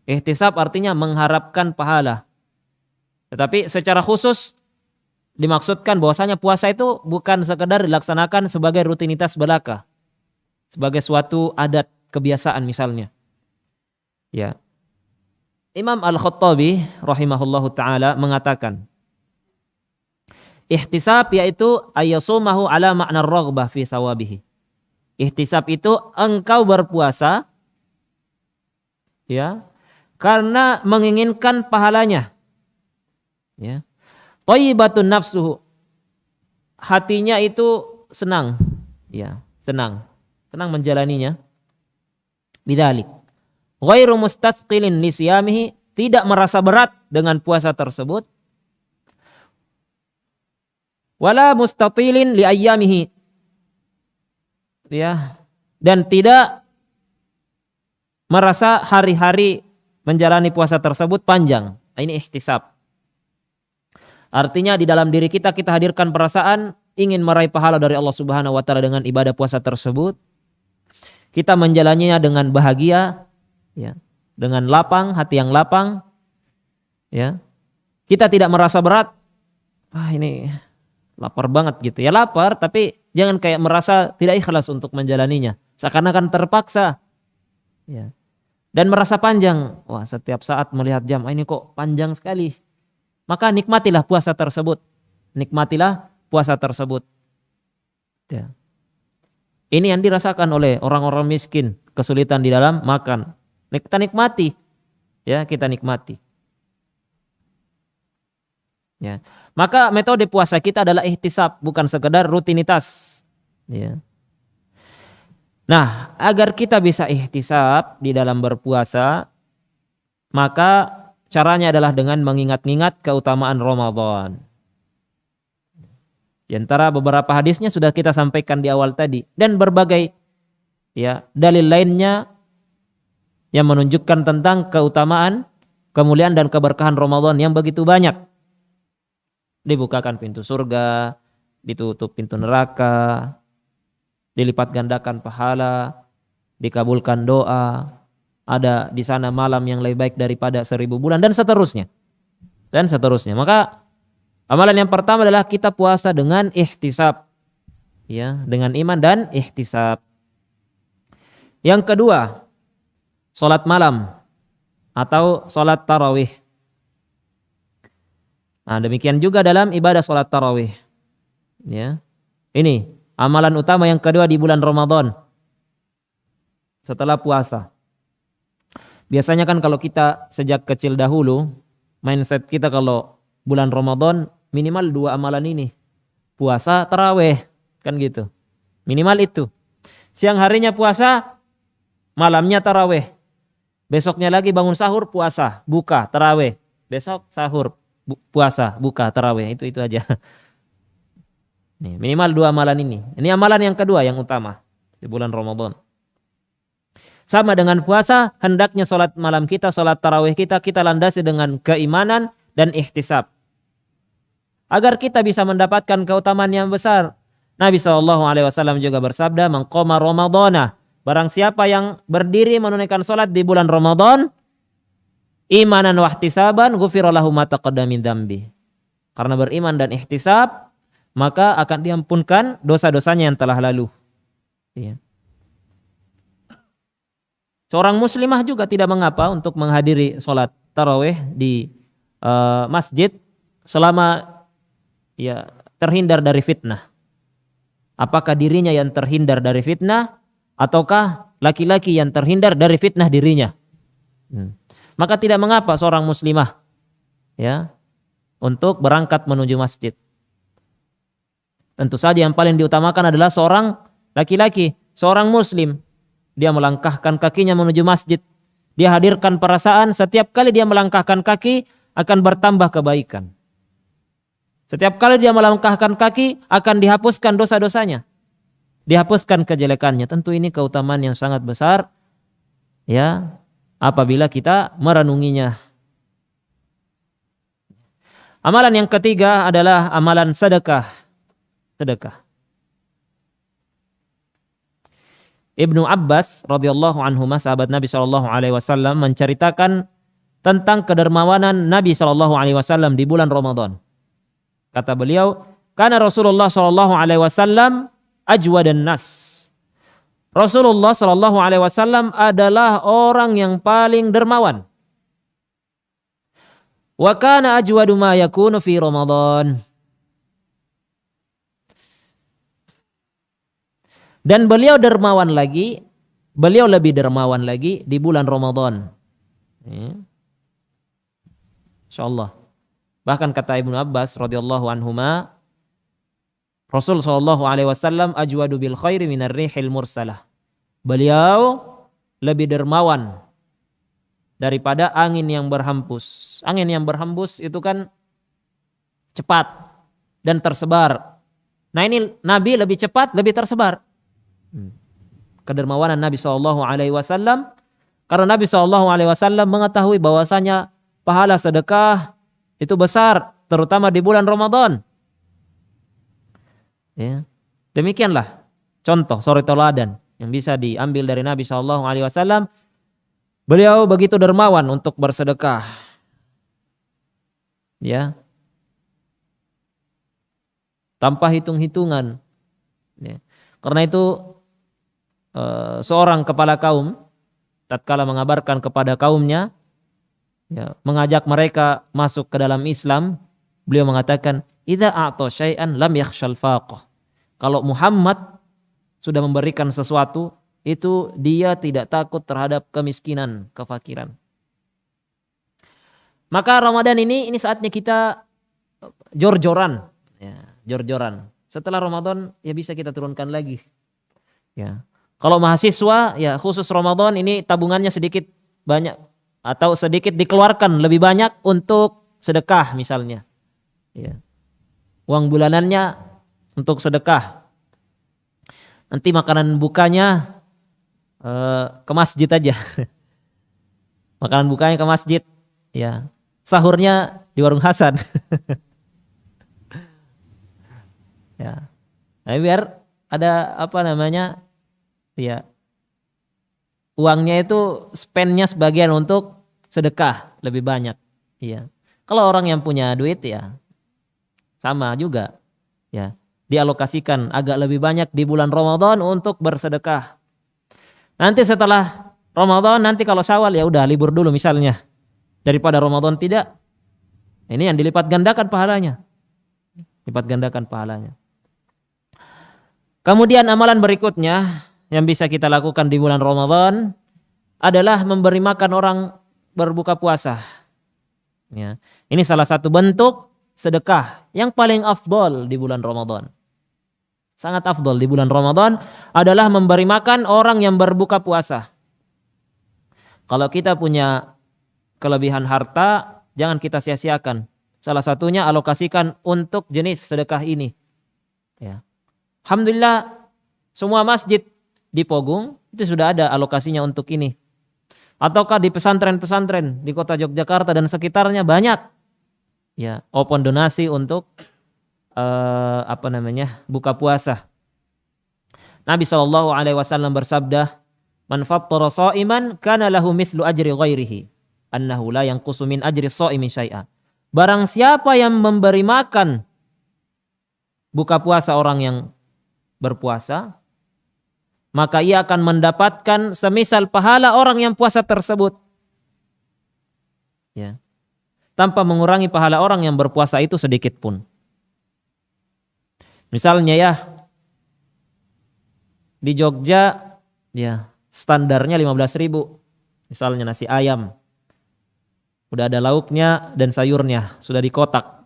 Ihtisab artinya mengharapkan pahala. Tetapi secara khusus dimaksudkan bahwasanya puasa itu bukan sekedar dilaksanakan sebagai rutinitas belaka, sebagai suatu adat kebiasaan misalnya. Ya. Imam Al-Khattabi rahimahullahu taala mengatakan, ihtisab yaitu ayyasumahu ala makna raghbah fi thawabihi. Ihtisab itu engkau berpuasa ya karena menginginkan pahalanya. Ya. Thayyibatun nafsuhu. Hatinya itu senang, ya, senang menjalaninya. Bidzalik. Ghairu mustathqilin li siyamihi, tidak merasa berat dengan puasa tersebut. Wala mustatilin li ayyamihi. Ya, dan tidak merasa hari-hari menjalani puasa tersebut panjang. Ini ihtisab. Artinya di dalam diri kita hadirkan perasaan ingin meraih pahala dari Allah Subhanahu wa taala dengan ibadah puasa tersebut. Kita menjalaninya dengan bahagia, ya, dengan lapang, hati yang lapang. Ya. Kita tidak merasa berat. Wah, ini lapar banget gitu. Ya lapar, tapi jangan kayak merasa tidak ikhlas untuk menjalaninya. Seakan-akan terpaksa. Ya. Dan merasa panjang. Wah, setiap saat melihat jam, ini kok panjang sekali. Maka nikmatilah puasa tersebut. Nikmatilah puasa tersebut. Ya. Ini yang dirasakan oleh orang-orang miskin, kesulitan di dalam makan. Kita nikmati. Ya, kita nikmati. Ya. Maka metode puasa kita adalah ihtisab, bukan sekedar rutinitas. Ya. Nah, agar kita bisa ihtisab di dalam berpuasa, maka caranya adalah dengan mengingat-ingat keutamaan Ramadan. Di antara beberapa hadisnya sudah kita sampaikan di awal tadi, dan berbagai ya dalil lainnya yang menunjukkan tentang keutamaan, kemuliaan dan keberkahan Ramadan yang begitu banyak. Dibukakan pintu surga, ditutup pintu neraka, dilipat gandakan pahala, dikabulkan doa, ada di sana malam yang lebih baik daripada 1000 bulan dan seterusnya. Dan seterusnya. Maka amalan yang pertama adalah kita puasa dengan ihtisab. Ya, dengan iman dan ihtisab. Yang kedua, salat malam atau salat tarawih. Nah, demikian juga dalam ibadah salat tarawih. Ya. Ini amalan utama yang kedua di bulan Ramadan. Setelah puasa. Biasanya kan kalau kita sejak kecil dahulu, mindset kita kalau bulan Ramadan minimal 2 amalan ini. Puasa, tarawih, kan gitu. Minimal itu. Siang harinya puasa, malamnya tarawih. Besoknya lagi bangun sahur, puasa, buka, tarawih. Besok sahur, puasa, buka, tarawih. Itu aja. Nih, minimal 2 amalan ini. Ini amalan yang kedua yang utama di bulan Ramadan. Sama dengan puasa, hendaknya sholat malam kita, sholat tarawih kita landasi dengan keimanan dan ihtisab. Agar kita bisa mendapatkan keutamaan yang besar. Nabi SAW juga bersabda, "Man qama Ramadhana." Barang siapa yang berdiri menunaikan sholat di bulan Ramadan, imanan wa ihtisaban, ghufira lahu ma taqaddama min dzambi. Karena beriman dan ihtisab, maka akan diampunkan dosa-dosanya yang telah lalu. Iya. Seorang muslimah juga tidak mengapa untuk menghadiri sholat tarawih di masjid selama ya terhindar dari fitnah. Apakah dirinya yang terhindar dari fitnah ataukah laki-laki yang terhindar dari fitnah dirinya? Maka tidak mengapa seorang muslimah ya untuk berangkat menuju masjid. Tentu saja yang paling diutamakan adalah seorang laki-laki, seorang muslim. Dia melangkahkan kakinya menuju masjid. Dia hadirkan perasaan setiap kali dia melangkahkan kaki akan bertambah kebaikan. Setiap kali dia melangkahkan kaki akan dihapuskan dosa-dosanya. Dihapuskan kejelekannya. Tentu ini keutamaan yang sangat besar ya apabila kita merenunginya. Amalan yang ketiga adalah amalan sedekah. Sedekah. Ibnu Abbas radhiyallahu anhuma, sahabat Nabi sallallahu alaihi wasallam, menceritakan tentang kedermawanan Nabi sallallahu alaihi wasallam di bulan Ramadan. Kata beliau, "Kana Rasulullah sallallahu alaihi wasallam ajwadan nas." Rasulullah sallallahu alaihi wasallam adalah orang yang paling dermawan. Wa kana ajwadu ma yakunu fi Ramadan. Dan beliau dermawan lagi, beliau lebih dermawan lagi di bulan Ramadan. Insyaallah. Bahkan kata Ibnu Abbas radhiyallahu anhuma, Rasul sallallahu alaihi wasallam ajwadu bil khairi minar rihil mursalah. Beliau lebih dermawan daripada angin yang berhembus. Angin yang berhembus itu kan cepat dan tersebar. Nah ini Nabi lebih cepat, lebih tersebar. Kedermawanan Nabi sallallahu alaihi wasallam, karena Nabi sallallahu alaihi wasallam mengetahui bahwasanya pahala sedekah itu besar, terutama di bulan Ramadan. Ya. Demikianlah contoh suri teladan yang bisa diambil dari Nabi sallallahu alaihi wasallam. Beliau begitu dermawan untuk bersedekah. Ya. Tanpa hitung-hitungan. Ya. Karena itu seorang kepala kaum tatkala mengabarkan kepada kaumnya, ya, mengajak mereka masuk ke dalam Islam, beliau mengatakan, "Idza a'ta syai'an lam yakhshal faqah." Kalau Muhammad sudah memberikan sesuatu, itu dia tidak takut terhadap kemiskinan, kefakiran. Maka Ramadan ini saatnya kita jor-joran, ya, jor-joran. Setelah Ramadan ya bisa kita turunkan lagi. Ya. Kalau mahasiswa ya khusus Ramadan ini tabungannya sedikit banyak atau sedikit dikeluarkan lebih banyak untuk sedekah misalnya. Ya. Uang bulanannya untuk sedekah. Nanti makanan bukanya ke masjid aja. Makanan bukanya ke masjid. Ya. Sahurnya di warung Hasan. Ya. Nah, biar ada apa namanya? Ya, uangnya itu spendnya sebagian untuk sedekah lebih banyak. Iya. Kalau orang yang punya duit ya sama juga. Ya, dialokasikan agak lebih banyak di bulan Ramadan untuk bersedekah. Nanti setelah Ramadan, nanti kalau Syawal ya udah libur dulu misalnya. Daripada Ramadan tidak. Ini yang dilipat gandakan pahalanya. Lipat gandakan pahalanya. Kemudian amalan berikutnya yang bisa kita lakukan di bulan Ramadan adalah memberi makan orang berbuka puasa. Ya. Ini salah satu bentuk sedekah yang paling afdol di bulan Ramadan. Sangat afdol di bulan Ramadan adalah memberi makan orang yang berbuka puasa. Kalau kita punya kelebihan harta, jangan kita sia-siakan. Salah satunya alokasikan untuk jenis sedekah ini. Ya. Alhamdulillah semua masjid di Pogung itu sudah ada alokasinya untuk ini. Ataukah di pesantren-pesantren di kota Yogyakarta dan sekitarnya banyak. Ya, open donasi untuk buka puasa. Nabi sallallahu alaihi wasallam bersabda, "Man fattara sha'iman kana lahu mithlu ajri ghairihi, annahu la yanqusu min ajri shaimi syai'a." Barang siapa yang memberi makan buka puasa orang yang berpuasa, maka ia akan mendapatkan semisal pahala orang yang puasa tersebut. Ya. Tanpa mengurangi pahala orang yang berpuasa itu sedikit pun. Misalnya ya, di Jogja ya standarnya 15.000. Misalnya nasi ayam. Udah ada lauknya dan sayurnya, sudah dikotak.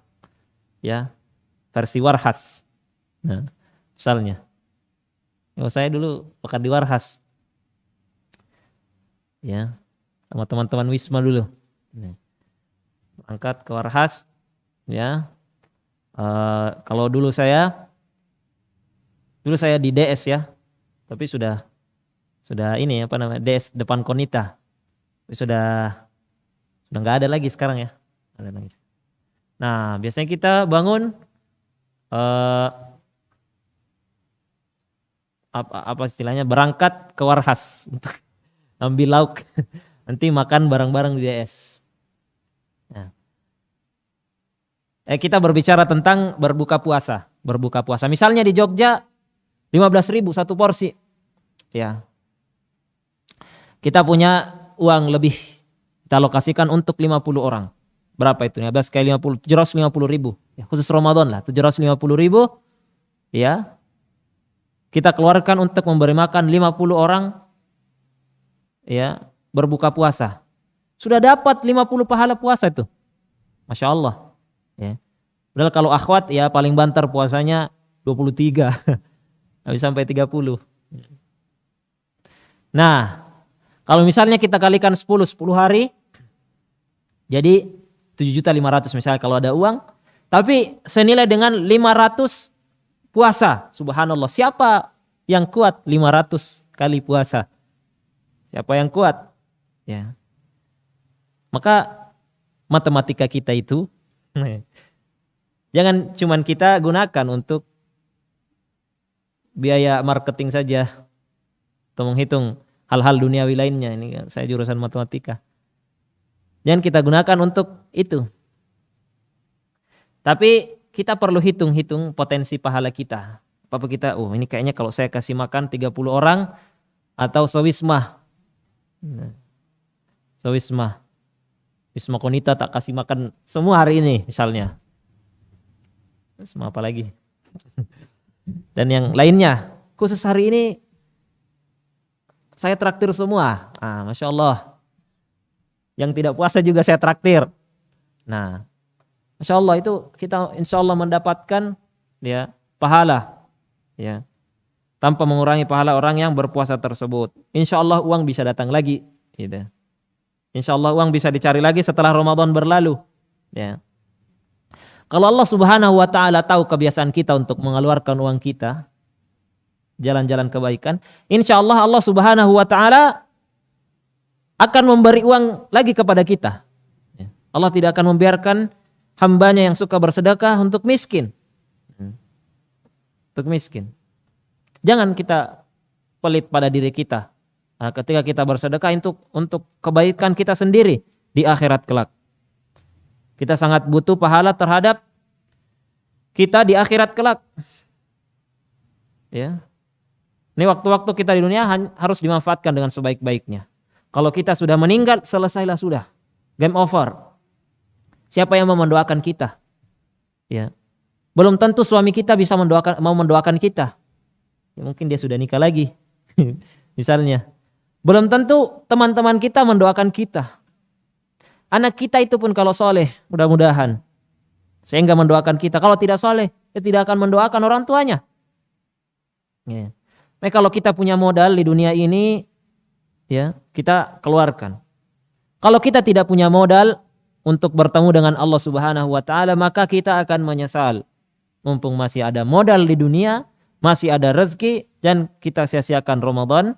Ya. Versi Warhas. Nah, misalnya. Saya dulu pekan di Warhas. Ya. Sama teman-teman Wisma dulu. Angkat ke Warhas. Ya. Kalau dulu saya di DS ya. Tapi sudah Sudah ini apa namanya? DS depan Konita. Sudah nggak ada lagi sekarang ya. Ada lagi. Nah, biasanya kita bangun apa istilahnya, berangkat ke Warhas untuk ambil lauk. Nanti makan bareng-bareng di DS. Nah. Kita berbicara tentang berbuka puasa. Berbuka puasa. Misalnya di Jogja 15.000 satu porsi. Ya. Kita punya uang lebih. Kita alokasikan untuk 50 orang. Berapa itu? 15 kali 50, 750.000. Ya, khusus Ramadan lah, 750.000. Ya. Kita keluarkan untuk memberi makan 50 orang. Ya, berbuka puasa. Sudah dapat 50 pahala puasa itu. Masya Allah. Ya. Padahal kalau akhwat ya paling banter puasanya 23. Habis sampai 30. Nah, kalau misalnya kita kalikan 10 hari, jadi 7.500.000 misalnya kalau ada uang, tapi senilai dengan 500 puasa. Subhanallah, siapa yang kuat 500 kali puasa? Siapa yang kuat? Ya. Maka matematika kita itu jangan cuman kita gunakan untuk biaya marketing saja atau menghitung hal-hal duniawi lainnya. Ini saya jurusan matematika. Jangan kita gunakan untuk itu. Tapi kita perlu hitung-hitung potensi pahala kita. Apa kita, ini kayaknya kalau saya kasih makan 30 orang atau sewisma. Wisma Konita tak kasih makan semua hari ini misalnya. Semua apa lagi? Dan yang lainnya. Khusus hari ini saya traktir semua. Masya Allah. Yang tidak puasa juga saya traktir. Nah, Masya Allah itu kita insya Allah mendapatkan ya pahala. Ya. Tanpa mengurangi pahala orang yang berpuasa tersebut. Insya Allah uang bisa datang lagi. Gitu. Insya Allah uang bisa dicari lagi setelah Ramadan berlalu. Ya. Kalau Allah Subhanahu wa ta'ala tahu kebiasaan kita untuk mengeluarkan uang kita, jalan-jalan kebaikan, insya Allah Allah Subhanahu wa ta'ala akan memberi uang lagi kepada kita. Ya. Allah tidak akan membiarkan hambanya yang suka bersedekah untuk miskin. Untuk miskin. Jangan kita pelit pada diri kita. Ketika kita bersedekah untuk kebaikan kita sendiri di akhirat kelak. Kita sangat butuh pahala terhadap kita di akhirat kelak. Ya. Ini waktu-waktu kita di dunia harus dimanfaatkan dengan sebaik-baiknya. Kalau kita sudah meninggal, selesailah sudah. Game over. Siapa yang mau mendoakan kita? Ya. Belum tentu suami kita bisa mau mendoakan kita. Ya, mungkin dia sudah nikah lagi. Misalnya. Belum tentu teman-teman kita mendoakan kita. Anak kita itu pun kalau soleh, mudah-mudahan. Sehingga mendoakan kita. Kalau tidak soleh, dia tidak akan mendoakan orang tuanya. Ya. Nah, kalau kita punya modal di dunia ini, ya kita keluarkan. Kalau kita tidak punya modal untuk bertemu dengan Allah Subhanahu wa ta'ala, maka kita akan menyesal. Mumpung masih ada modal di dunia, masih ada rezeki, dan kita sia-siakan Ramadan,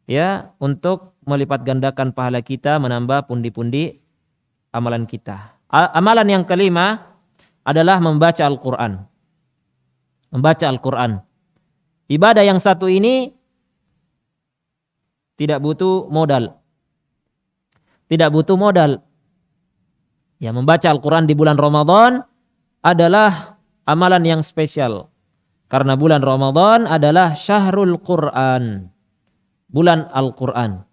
ya, untuk melipat gandakan pahala kita, menambah pundi-pundi amalan kita. Amalan yang kelima adalah membaca Al-Quran. Membaca Al-Quran. Ibadah yang satu ini tidak butuh modal. Tidak butuh modal. Ya, membaca Al-Quran di bulan Ramadan adalah amalan yang spesial. Karena bulan Ramadan adalah syahrul Quran. Bulan Al-Quran.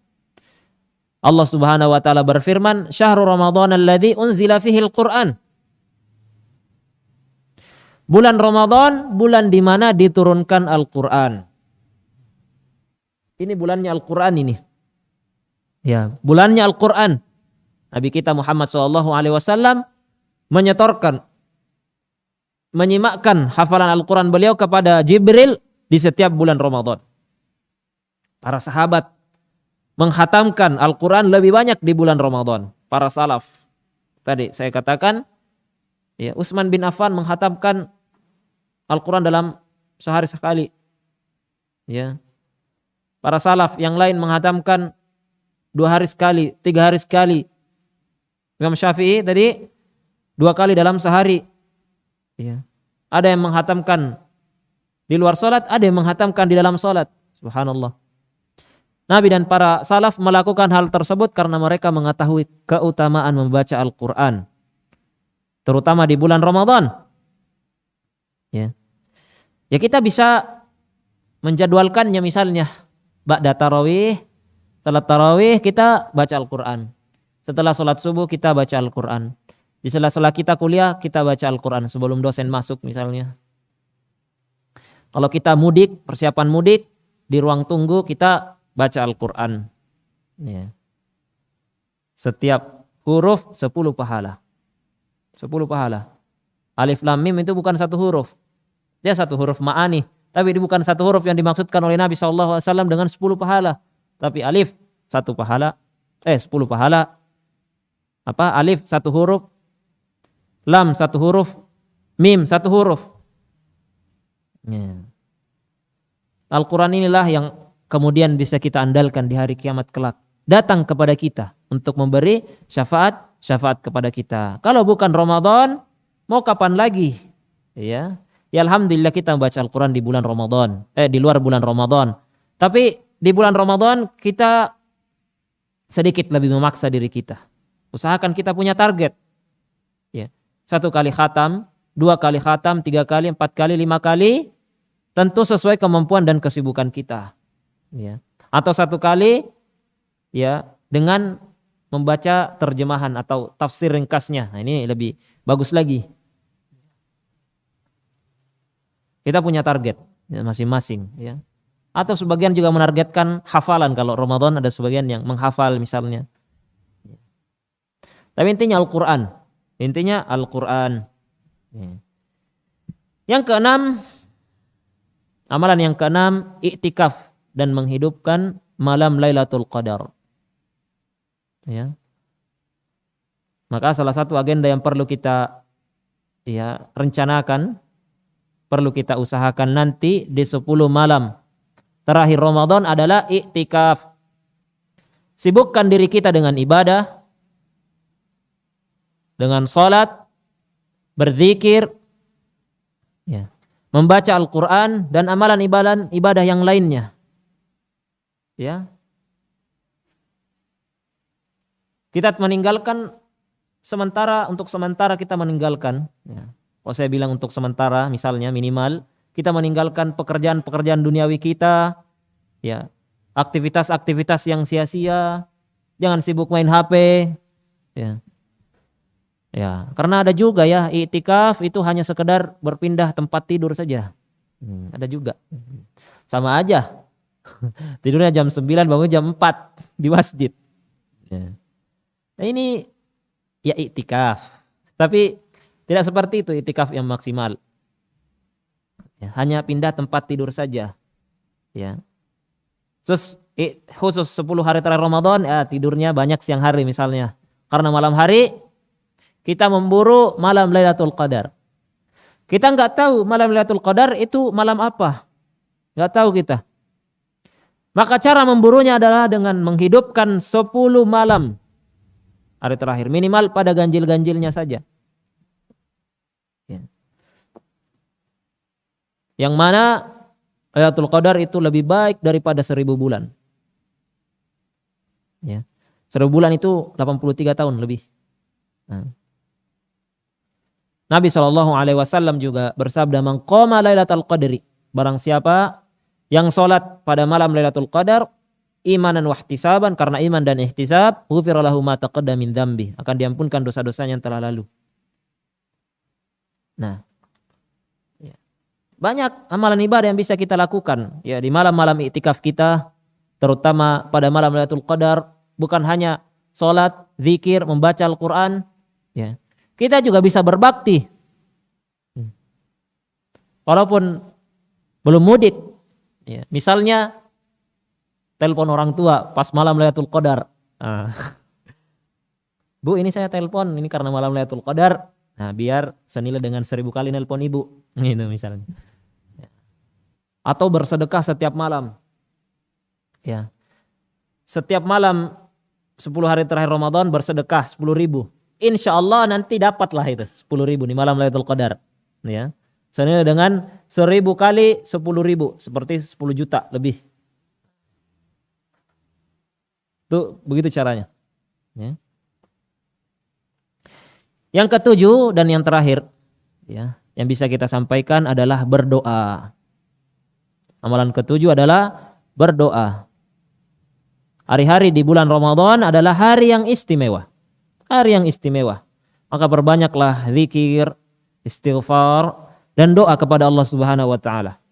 Allah Subhanahu wa ta'ala berfirman, syahrul Ramadan alladzi unzila fihi Al-Quran. Bulan Ramadan, bulan di mana diturunkan Al-Quran. Ini bulannya Al-Quran ini. Ya, bulannya Al-Quran. Nabi kita Muhammad SAW menyetorkan, menyimakkan hafalan Al-Quran beliau kepada Jibril di setiap bulan Ramadan. Para sahabat menghatamkan Al-Quran lebih banyak di bulan Ramadan. Para salaf. Tadi saya katakan, ya, Utsman bin Affan menghatamkan Al-Quran dalam sehari sekali. Ya. Para salaf yang lain menghatamkan 2 hari sekali, 3 hari sekali. Imam Syafi'i tadi 2 kali dalam sehari. Ya. Ada yang menghatamkan di luar sholat, ada yang menghatamkan di dalam sholat. Subhanallah. Nabi dan para salaf melakukan hal tersebut karena mereka mengetahui keutamaan membaca Al-Quran. Terutama di bulan Ramadan. Ya. Ya kita bisa menjadwalkannya misalnya. Ba'da tarawih, salat tarawih kita baca Al-Quran. Setelah sholat subuh kita baca Al-Quran. Di sela-sela kita kuliah kita baca Al-Quran sebelum dosen masuk misalnya. Kalau kita mudik, persiapan mudik, di ruang tunggu kita baca Al-Quran. Ya. Setiap huruf 10 pahala. 10 pahala. Alif lam mim itu bukan 1 huruf. Dia 1 huruf ma'ani. Tapi ini bukan 1 huruf yang dimaksudkan oleh Nabi SAW dengan 10 pahala. Tapi alif 1 pahala. 10 pahala. Alif 1 huruf. Lam 1 huruf. Mim 1 huruf. Ya. Al-Quran inilah yang kemudian bisa kita andalkan di hari kiamat kelak. Datang kepada kita untuk memberi syafaat kepada kita. Kalau bukan Ramadan, mau kapan lagi? Ya. Ya alhamdulillah kita membaca Al-Quran di bulan Ramadan. Di luar bulan Ramadan. Tapi di bulan Ramadan kita sedikit lebih memaksa diri kita. Usahakan kita punya target. Ya. 1 kali khatam, 2 kali khatam, 3 kali, 4 kali, 5 kali. Tentu sesuai kemampuan dan kesibukan kita. Ya. Atau 1 kali ya dengan membaca terjemahan atau tafsir ringkasnya. Nah, ini lebih bagus lagi. Kita punya target ya, masing-masing ya. Atau sebagian juga menargetkan hafalan kalau Ramadan ada sebagian yang menghafal misalnya. Tapi intinya Al-Qur'an. Intinya Al-Qur'an. Ya. Yang keenam, amalan yang keenam, iktikaf dan menghidupkan malam Lailatul Qadar. Ya. Maka salah satu agenda yang perlu kita ya rencanakan, perlu kita usahakan nanti di 10 malam terakhir Ramadan adalah iktikaf. Sibukkan diri kita dengan ibadah, dengan salat, berzikir, ya, membaca Al-Quran dan amalan ibadah yang lainnya. Ya. Kita meninggalkan untuk sementara kita meninggalkan. Ya. Kalau saya bilang untuk sementara, misalnya minimal kita meninggalkan pekerjaan-pekerjaan duniawi kita, ya, aktivitas-aktivitas yang sia-sia, jangan sibuk main HP, ya. Ya, karena ada juga ya iktikaf itu hanya sekedar berpindah tempat tidur saja. Ada juga. Sama aja. Tidurnya jam 9 bangun jam 4 di masjid. Ya. Nah ini ya iktikaf. Tapi tidak seperti itu iktikaf yang maksimal. Ya, hanya pindah tempat tidur saja. Ya. Terus khusus 10 hari terakhir Ramadan ya tidurnya banyak siang hari misalnya. Karena malam hari kita memburu malam Lailatul Qadar. Kita nggak tahu malam Lailatul Qadar itu malam apa. Nggak tahu kita. Maka cara memburunya adalah dengan menghidupkan 10 malam hari terakhir. Minimal pada ganjil-ganjilnya saja. Ya. Yang mana Lailatul Qadar itu lebih baik daripada 1000 bulan. Ya. 1000 bulan itu 83 tahun lebih. Nah. Nabi SAW juga bersabda, "Man qama Lailatul Qadri," barang siapa yang sholat pada malam Lailatul Qadar imanan wa ihtisaban, karena iman dan ihtisab, ghufira lahu ma taqaddama min dzambi, akan diampunkan dosa-dosanya yang telah lalu. Nah, ya. Banyak amalan ibadah yang bisa kita lakukan ya di malam-malam iktikaf kita, terutama pada malam Lailatul Qadar, bukan hanya sholat, zikir, membaca Al-Quran, ya. Kita juga bisa berbakti. Walaupun belum mudik. Ya, misalnya telepon orang tua pas malam Lailatul Qadar. Bu, ini saya telepon ini karena malam Lailatul Qadar. Nah, biar senilai dengan 1000 kali nelpon ibu. Gitu misalnya. Atau bersedekah setiap malam. Ya. Setiap malam 10 hari terakhir Ramadan bersedekah 10.000. Insya Allah nanti dapatlah itu 10.000 di malam Lailatul Qadar. Ya. Senilai dengan 1.000 kali 10.000, seperti 10 juta lebih. Itu begitu caranya. Ya. Yang ketujuh dan yang terakhir, ya, yang bisa kita sampaikan adalah berdoa. Amalan ketujuh adalah berdoa. Hari-hari di bulan Ramadan adalah hari yang istimewa. Hari yang istimewa. Maka perbanyaklah zikir, istighfar, dan doa kepada Allah Subhanahu wa taala.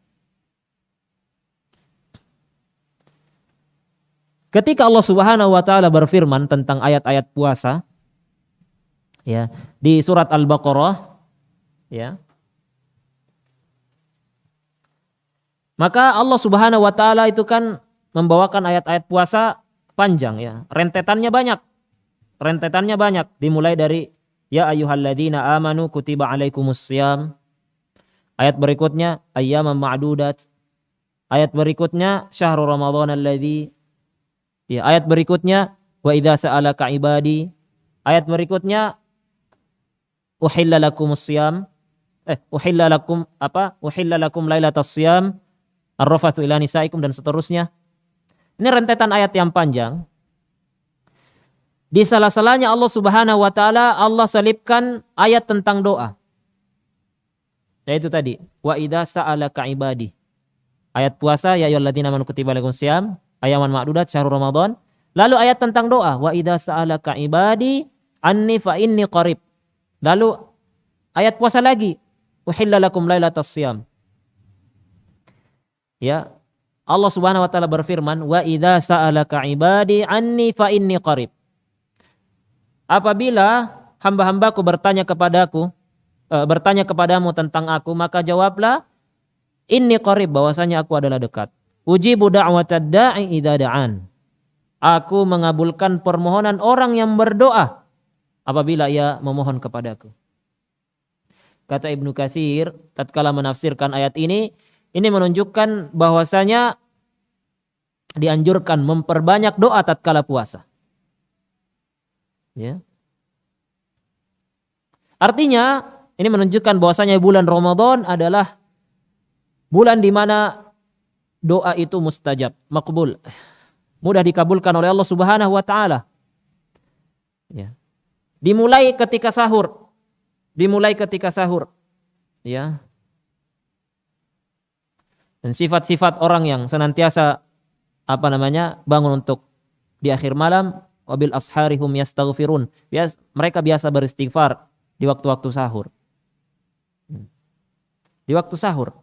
Ketika Allah Subhanahu wa taala berfirman tentang ayat-ayat puasa, ya, di surat Al-Baqarah, ya. Maka Allah Subhanahu wa taala itu kan membawakan ayat-ayat puasa panjang, ya. Rentetannya banyak. Dimulai dari ya ayyuhalladzina amanu kutiba alaikumussyam. Ayat berikutnya ayyaman ma'dudat. Ayat berikutnya syahrul ramadhan alladzi. Ya, ayat berikutnya wa idza sa'alaka ibadi. Ayat berikutnya uhilla lakumusyam. Uhilla lakum lailatas syam ar-rafathu ila nisaikum, dan seterusnya. Ini rentetan ayat yang panjang. Di salah-salahnya Allah Subhanahu wa taala Allah selipkan ayat tentang doa. Yaitu tadi, wa idza sa'alaka ibadi. Ayat puasa ya ayyuhalladzina amanu kutiba alaikumussyam, ayaman ma'dudat syahrul ramadan. Lalu ayat tentang doa, wa idza sa'alaka ibadi anni fa inni qarib. Lalu ayat puasa lagi, uhilla lakum lailatas syam. Ya, Allah Subhanahu wa taala berfirman, wa idza sa'alaka ibadi anni fa inni qarib. Apabila hamba-hambaku bertanya kepadamu tentang aku, maka jawablah inni qarib, bahwasanya aku adalah dekat. Ujibu da'watad da'i idza da'an. Aku mengabulkan permohonan orang yang berdoa apabila ia memohon kepadaku. Kata Ibnu Katsir tatkala menafsirkan ayat ini menunjukkan bahwasanya dianjurkan memperbanyak doa tatkala puasa. Ya. Artinya ini menunjukkan bahwasanya bulan Ramadan adalah bulan di mana doa itu mustajab, makbul, mudah dikabulkan oleh Allah Subhanahu wa taala. Ya. Dimulai ketika sahur. Ya. Dan sifat-sifat orang yang senantiasa bangun untuk di akhir malam, wabil asharihum yastaghfirun. Mereka biasa beristighfar di waktu-waktu sahur. Di waktu sahur,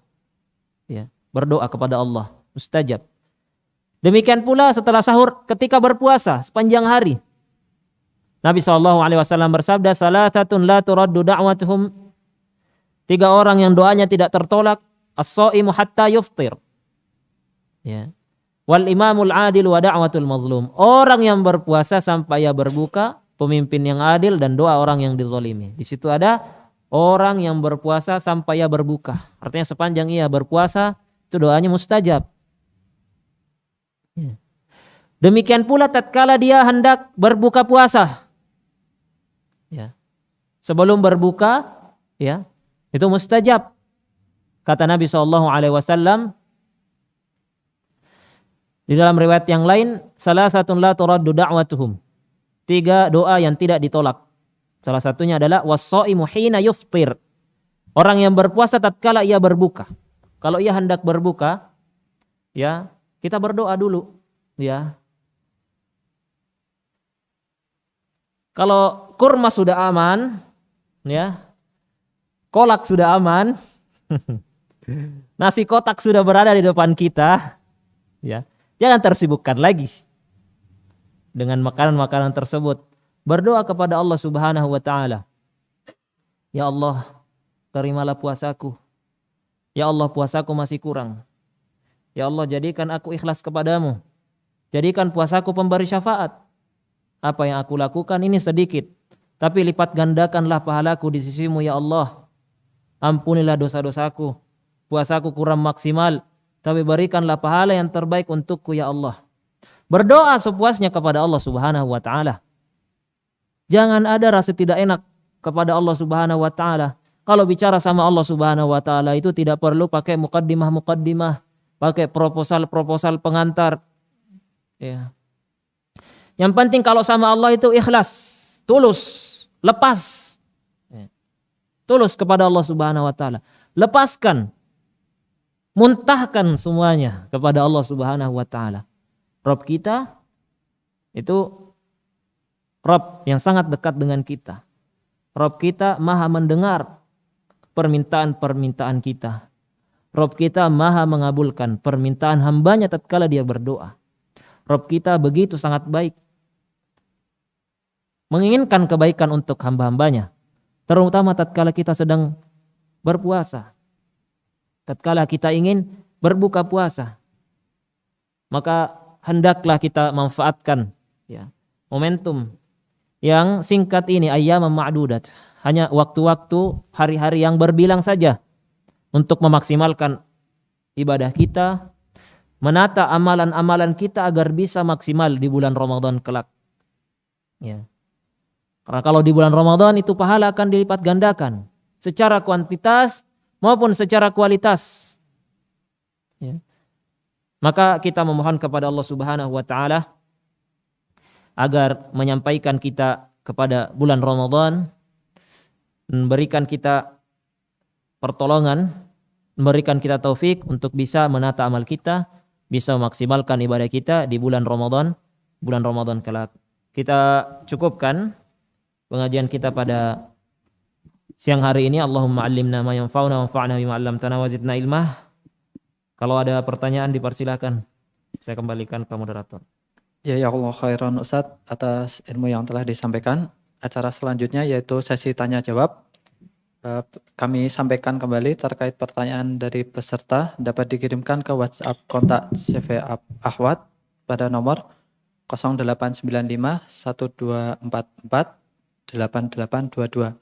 ya, berdoa kepada Allah, mustajab. Demikian pula setelah sahur ketika berpuasa sepanjang hari. Nabi SAW bersabda, salasatun la turaddu da'watuhum. 3 orang yang doanya tidak tertolak, as-shaimu hatta yuftir. Ya. Wal imamul adil wa da'watul mazlum. Orang yang berpuasa sampai ia berbuka, pemimpin yang adil, dan doa orang yang dizalimi. Di situ ada orang yang berpuasa sampai ia berbuka. Artinya sepanjang ia berpuasa itu doanya mustajab. Ya. Demikian pula tatkala dia hendak berbuka puasa. Ya. Sebelum berbuka, ya, itu mustajab. Kata Nabi SAW di dalam riwayat yang lain, salasatun la turaddu da'watuhum. 3 doa yang tidak ditolak. Salah satunya adalah was-shaimu hina yuftir. Orang yang berpuasa tatkala ia berbuka. Kalau ia hendak berbuka, ya, kita berdoa dulu, ya. Kalau kurma sudah aman, ya, kolak sudah aman, nasi kotak sudah berada di depan kita, ya, jangan tersibukkan lagi dengan makanan-makanan tersebut. Berdoa kepada Allah Subhanahu wa taala. Ya Allah, terimalah puasaku. Ya Allah, puasaku masih kurang. Ya Allah, jadikan aku ikhlas kepadamu. Jadikan puasaku pemberi syafaat. Apa yang aku lakukan ini sedikit, tapi lipat gandakanlah pahalaku di sisimu ya Allah. Ampunilah dosa-dosaku. Puasaku kurang maksimal, tapi berikanlah pahala yang terbaik untukku ya Allah. Berdoa sepuasnya kepada Allah Subhanahu wa taala. Jangan ada rasa tidak enak kepada Allah Subhanahu wa taala. Kalau bicara sama Allah Subhanahu wa taala itu tidak perlu pakai mukaddimah, pakai proposal pengantar. Ya. Yang penting kalau sama Allah itu ikhlas, tulus, lepas. Ya. Tulus kepada Allah Subhanahu wa taala. Lepaskan, muntahkan semuanya kepada Allah Subhanahu wa taala. Rabb kita itu Rabb yang sangat dekat dengan kita. Rabb kita maha mendengar permintaan-permintaan kita. Rabb kita maha mengabulkan permintaan hambanya tatkala dia berdoa. Rabb kita begitu sangat baik, menginginkan kebaikan untuk hamba-hambanya, terutama tatkala kita sedang berpuasa, tatkala kita ingin berbuka puasa, maka hendaklah kita manfaatkan ya, momentum yang singkat ini, ayyam ma'dudat, hanya waktu-waktu, hari-hari yang berbilang saja untuk memaksimalkan ibadah kita, menata amalan-amalan kita agar bisa maksimal di bulan Ramadan kelak. Ya. Karena kalau di bulan Ramadan itu pahala akan dilipat gandakan secara kuantitas maupun secara kualitas. Ya. Maka kita memohon kepada Allah Subhanahu wa taala agar menyampaikan kita kepada bulan Ramadan, memberikan kita pertolongan, memberikan kita taufik untuk bisa menata amal kita, bisa memaksimalkan ibadah kita di bulan Ramadan kelak. Kita cukupkan pengajian kita pada siang hari ini. Allahumma 'allimna ma yanfa'una wanfa'na bima 'allamtana wa zidna ilmah. Kalau ada pertanyaan dipersilakan. Saya kembalikan ke moderator. Ya Allah khairan Ustadz atas ilmu yang telah disampaikan. Acara selanjutnya yaitu sesi tanya jawab. Kami sampaikan kembali terkait pertanyaan dari peserta dapat dikirimkan ke WhatsApp kontak CV Ahwat pada nomor 0895 1244 8822.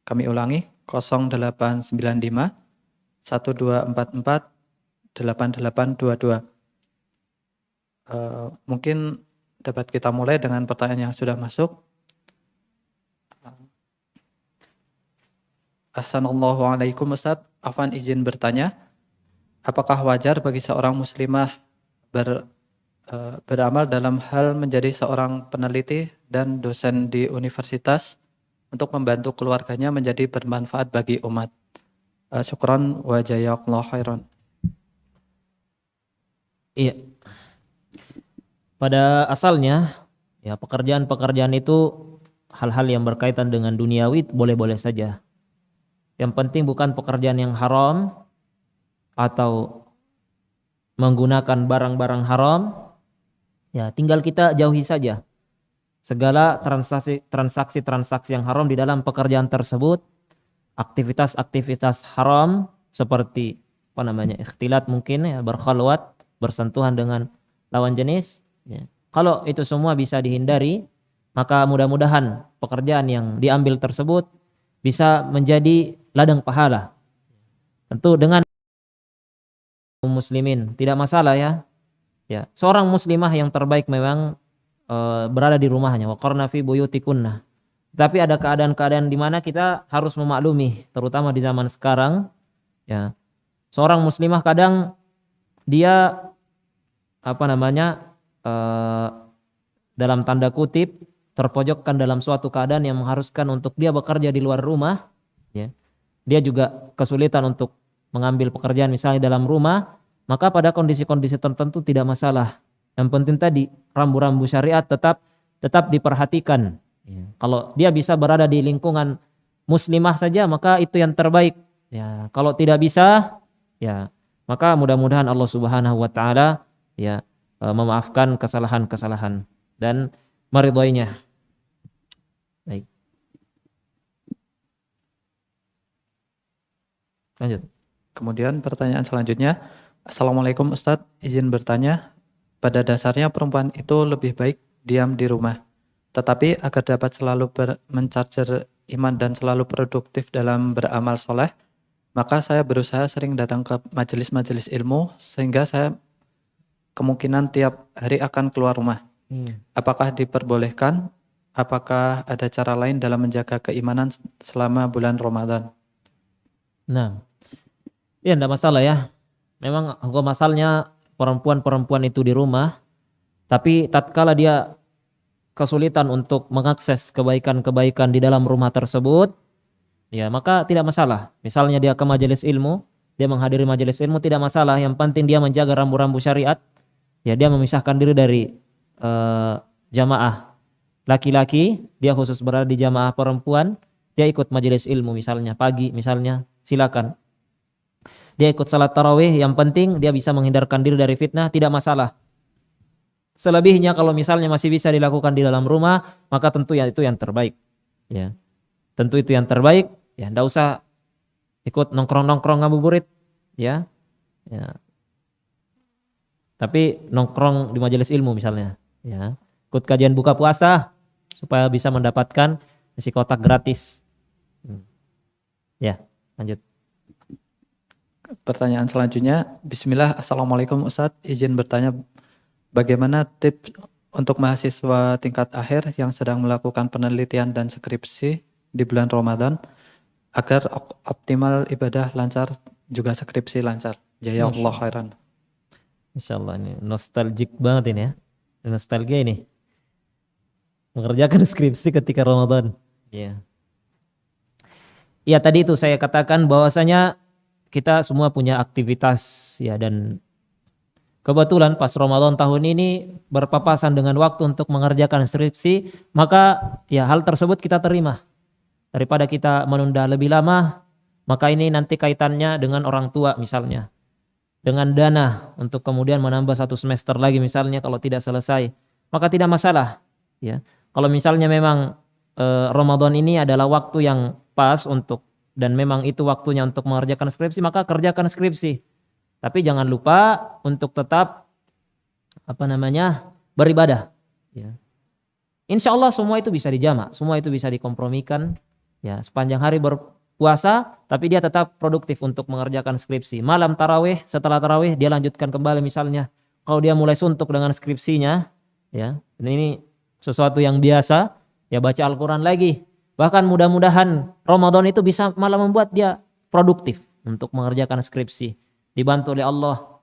Kami ulangi 0895 1244 8822. Mungkin dapat kita mulai dengan pertanyaan yang sudah masuk. Assalamualaikum Ustaz, Afan izin bertanya, apakah wajar bagi seorang muslimah beramal dalam hal menjadi seorang peneliti dan dosen di universitas untuk membantu keluarganya menjadi bermanfaat bagi umat? Syukran wa jazakallahu khairan. Iya. Pada asalnya ya pekerjaan-pekerjaan itu hal-hal yang berkaitan dengan duniawi boleh-boleh saja. Yang penting bukan pekerjaan yang haram atau menggunakan barang-barang haram. Ya, tinggal kita jauhi saja segala transaksi yang haram di dalam pekerjaan tersebut, aktivitas-aktivitas haram seperti ikhtilat mungkin ya, berkhalwat, bersentuhan dengan lawan jenis. Ya. Kalau itu semua bisa dihindari, maka mudah-mudahan pekerjaan yang diambil tersebut bisa menjadi ladang pahala. Tentu dengan muslimin tidak masalah ya. Ya, seorang muslimah yang terbaik memang berada di rumahnya, waqarna fi buyutikunna. Tapi ada keadaan-keadaan di mana kita harus memaklumi, terutama di zaman sekarang ya. Seorang muslimah kadang dia dalam tanda kutip terpojokkan dalam suatu keadaan yang mengharuskan untuk dia bekerja di luar rumah ya. Dia juga kesulitan untuk mengambil pekerjaan misalnya dalam rumah, maka pada kondisi-kondisi tertentu tidak masalah. Yang penting tadi rambu-rambu syariat tetap diperhatikan ya. Kalau dia bisa berada di lingkungan muslimah saja maka itu yang terbaik ya. Kalau tidak bisa ya, maka mudah-mudahan Allah Subhanahu wa taala ya memaafkan kesalahan-kesalahan dan meridhoinya. Baik. Lanjut. Kemudian pertanyaan selanjutnya, Assalamualaikum Ustadz, izin bertanya, pada dasarnya perempuan itu lebih baik diam di rumah. Tetapi agar dapat selalu mencarger iman dan selalu produktif dalam beramal soleh, maka saya berusaha sering datang ke majelis-majelis ilmu sehingga saya kemungkinan tiap hari akan keluar rumah. Apakah diperbolehkan? Apakah ada cara lain dalam menjaga keimanan selama bulan Ramadan? Nah, ya enggak masalah ya. Memang hukum asalnya perempuan-perempuan itu di rumah, tapi tatkala dia kesulitan untuk mengakses kebaikan-kebaikan di dalam rumah tersebut, ya maka tidak masalah. Misalnya dia ke majelis ilmu, dia menghadiri majelis ilmu tidak masalah. Yang penting dia menjaga rambu-rambu syariat. Ya dia memisahkan diri dari jamaah laki-laki, dia khusus berada di jamaah perempuan, dia ikut majelis ilmu misalnya pagi misalnya, silakan. Dia ikut salat tarawih, yang penting dia bisa menghindarkan diri dari fitnah, tidak masalah. Selebihnya kalau misalnya masih bisa dilakukan di dalam rumah, maka tentu ya itu yang terbaik. Ya. Tentu itu yang terbaik, ya enggak usah ikut nongkrong-nongkrong ngabuburit, ya. Ya. Tapi nongkrong di majelis ilmu misalnya, ya. Ikut kajian buka puasa supaya bisa mendapatkan isi kotak gratis. Ya, lanjut. Pertanyaan selanjutnya, Bismillah, Assalamualaikum Ustadz, izin bertanya bagaimana tips untuk mahasiswa tingkat akhir yang sedang melakukan penelitian dan skripsi di bulan Ramadan agar optimal ibadah lancar juga skripsi lancar. Jazakallahu khairan. Insyaallah ini nostalgic banget ini ya. Nostalgia ini. Mengerjakan skripsi ketika Ramadan. Ya. Ya tadi itu saya katakan bahwasanya kita semua punya aktivitas ya, dan kebetulan pas Ramadan tahun ini berpapasan dengan waktu untuk mengerjakan skripsi, maka ya hal tersebut kita terima. Daripada kita menunda lebih lama, maka ini nanti kaitannya dengan orang tua misalnya. Dengan dana untuk kemudian menambah 1 semester lagi misalnya kalau tidak selesai, maka tidak masalah. Ya. Kalau misalnya memang Ramadan ini adalah waktu yang pas untuk, dan memang itu waktunya untuk mengerjakan skripsi, maka kerjakan skripsi. Tapi jangan lupa untuk tetap beribadah. Ya. Insya Allah semua itu bisa dijamak, semua itu bisa dikompromikan. Ya, sepanjang hari berpuasa, tapi dia tetap produktif untuk mengerjakan skripsi. Malam tarawih, setelah tarawih dia lanjutkan kembali misalnya. Kalau dia mulai suntuk dengan skripsinya, ya ini sesuatu yang biasa, ya baca Al-Quran lagi. Bahkan mudah-mudahan Ramadan itu bisa malah membuat dia produktif untuk mengerjakan skripsi. Dibantu oleh Allah,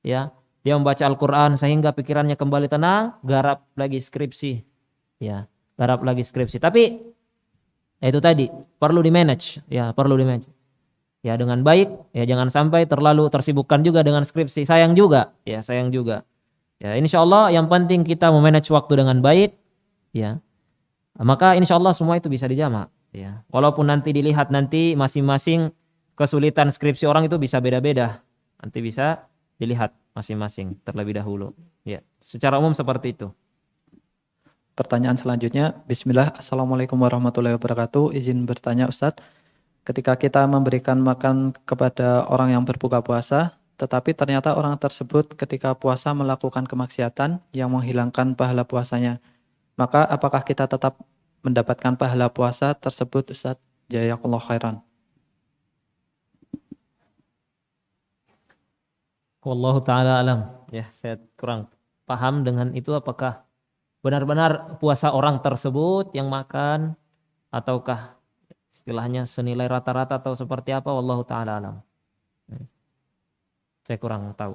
ya dia membaca Al-Quran sehingga pikirannya kembali tenang, garap lagi skripsi, ya garap lagi skripsi. Tapi itu tadi perlu di manage, ya perlu di manage, ya dengan baik, ya jangan sampai terlalu tersibukkan juga dengan skripsi, sayang juga, ya sayang juga. Ya insya Allah yang penting kita memanage waktu dengan baik, ya maka insya Allah semua itu bisa dijamak. Ya walaupun nanti dilihat nanti masing-masing kesulitan skripsi orang itu bisa beda-beda, nanti bisa dilihat masing-masing terlebih dahulu. Ya secara umum seperti itu. Pertanyaan selanjutnya, Bismillah, Assalamualaikum warahmatullahi wabarakatuh. Izin bertanya Ustadz, ketika kita memberikan makan kepada orang yang berbuka puasa, tetapi ternyata orang tersebut ketika puasa melakukan kemaksiatan yang menghilangkan pahala puasanya, maka apakah kita tetap mendapatkan pahala puasa tersebut Ustadz? Jazakallahu khairan. Wallahu ta'ala alam. Ya saya kurang paham dengan itu, apakah benar-benar puasa orang tersebut yang makan ataukah istilahnya senilai rata-rata atau seperti apa, wallahu ta'ala alam. Saya kurang tahu.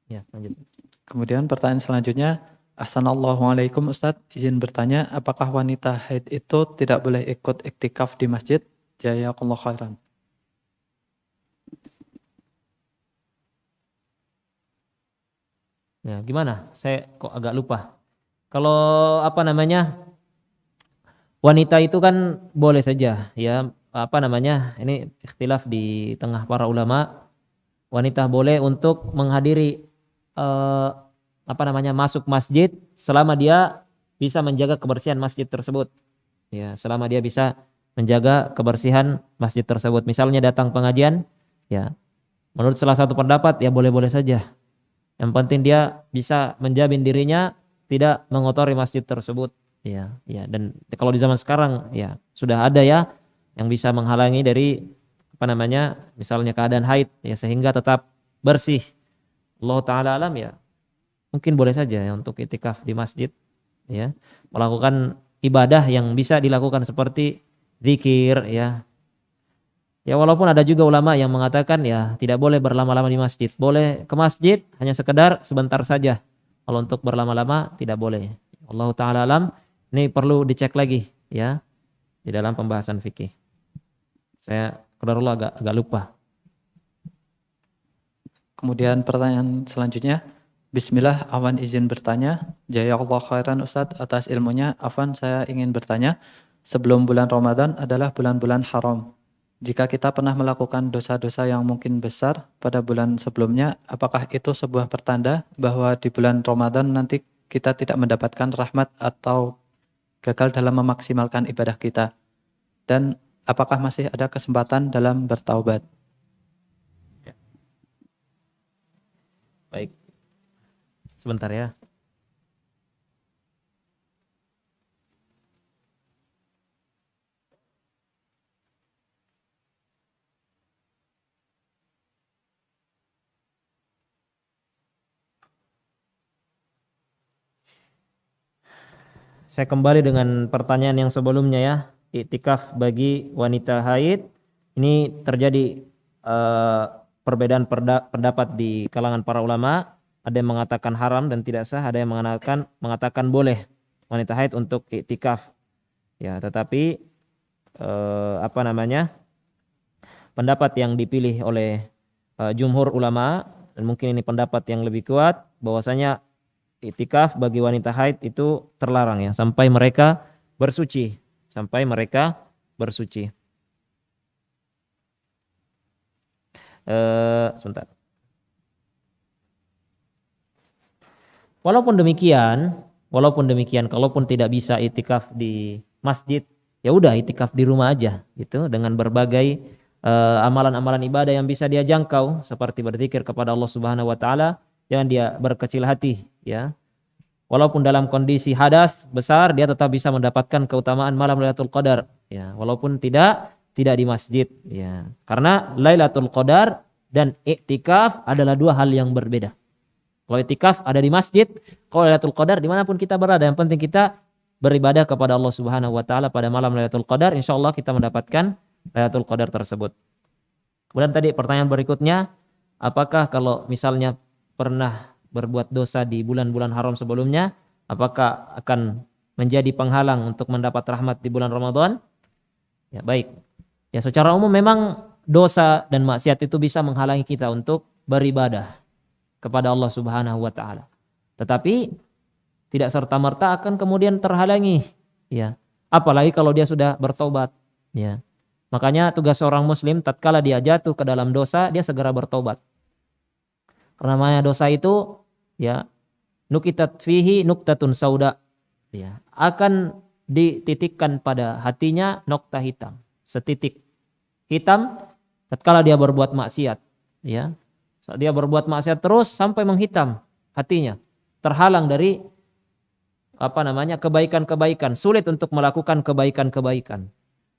Ya, lanjut. Kemudian pertanyaan selanjutnya, Assalamualaikum Ustadz, izin bertanya, apakah wanita haid itu tidak boleh ikut iktikaf di masjid? Jazakallahu khairan. Ya, gimana? Saya kok agak lupa. Kalau wanita itu kan boleh saja, ya ini ikhtilaf di tengah para ulama. Wanita boleh untuk menghadiri masuk masjid selama dia bisa menjaga kebersihan masjid tersebut. Ya, selama dia bisa menjaga kebersihan masjid tersebut. Misalnya datang pengajian, ya. Menurut salah satu pendapat ya boleh-boleh saja. Yang penting dia bisa menjamin dirinya tidak mengotori masjid tersebut. Ya, ya. Dan kalau di zaman sekarang ya sudah ada ya yang bisa menghalangi dari misalnya keadaan haid, ya sehingga tetap bersih Allah taala alam ya mungkin boleh saja ya untuk iktikaf di masjid ya, melakukan ibadah yang bisa dilakukan seperti zikir ya. Ya walaupun ada juga ulama yang mengatakan ya tidak boleh berlama-lama di masjid. Boleh ke masjid hanya sekedar sebentar saja. Kalau untuk berlama-lama tidak boleh. Allah taala alam, ini perlu dicek lagi ya di dalam pembahasan fikih. Saya qadarullah agak lupa. Kemudian pertanyaan selanjutnya, Bismillah, Afwan izin bertanya. Jazakallahu khairan Ustadz atas ilmunya. Afwan, saya ingin bertanya, sebelum bulan Ramadan adalah bulan-bulan haram. Jika kita pernah melakukan dosa-dosa yang mungkin besar pada bulan sebelumnya, apakah itu sebuah pertanda bahwa di bulan Ramadan nanti kita tidak mendapatkan rahmat atau gagal dalam memaksimalkan ibadah kita? Dan apakah masih ada kesempatan dalam bertaubat? Baik. Sebentar ya. Saya kembali dengan pertanyaan yang sebelumnya ya. Iktikaf bagi wanita haid ini terjadi perbedaan pendapat di kalangan para ulama. Ada yang mengatakan haram dan tidak sah, ada yang mengatakan boleh wanita haid untuk iktikaf. Ya, tetapi pendapat yang dipilih oleh jumhur ulama dan mungkin ini pendapat yang lebih kuat bahwasanya iktikaf bagi wanita haid itu terlarang ya sampai mereka bersuci, Sebentar. Walaupun demikian, kalaupun tidak bisa iktikaf di masjid, ya udah iktikaf di rumah aja gitu dengan berbagai amalan-amalan ibadah yang bisa dia jangkau seperti berzikir kepada Allah Subhanahu wa taala, jangan dia berkecil hati ya. Walaupun dalam kondisi hadas besar dia tetap bisa mendapatkan keutamaan malam Lailatul Qadar ya, walaupun tidak di masjid ya. Karena Lailatul Qadar dan iktikaf adalah dua hal yang berbeda. Kalau iktikaf ada di masjid, kalau Lailatul Qadar dimanapun kita berada, yang penting kita beribadah kepada Allah Subhanahu wa taala pada malam Lailatul Qadar, insyaallah kita mendapatkan Lailatul Qadar tersebut. Kemudian tadi pertanyaan berikutnya, apakah kalau misalnya pernah berbuat dosa di bulan-bulan haram sebelumnya, apakah akan menjadi penghalang untuk mendapat rahmat di bulan Ramadan? Ya, baik. Ya, secara umum memang dosa dan maksiat itu bisa menghalangi kita untuk beribadah kepada Allah Subhanahu wa taala. Tetapi tidak serta-merta akan kemudian terhalangi, ya. Apalagi kalau dia sudah bertobat, ya. Makanya tugas seorang muslim tatkala dia jatuh ke dalam dosa, dia segera bertobat. Karena namanya dosa itu ya nukitat fihi nuktatun sauda, ya, akan dititikkan pada hatinya nokta hitam, setitik hitam tatkala dia berbuat maksiat, ya. Dia berbuat maksiat terus sampai menghitam hatinya, terhalang dari kebaikan-kebaikan, sulit untuk melakukan kebaikan-kebaikan.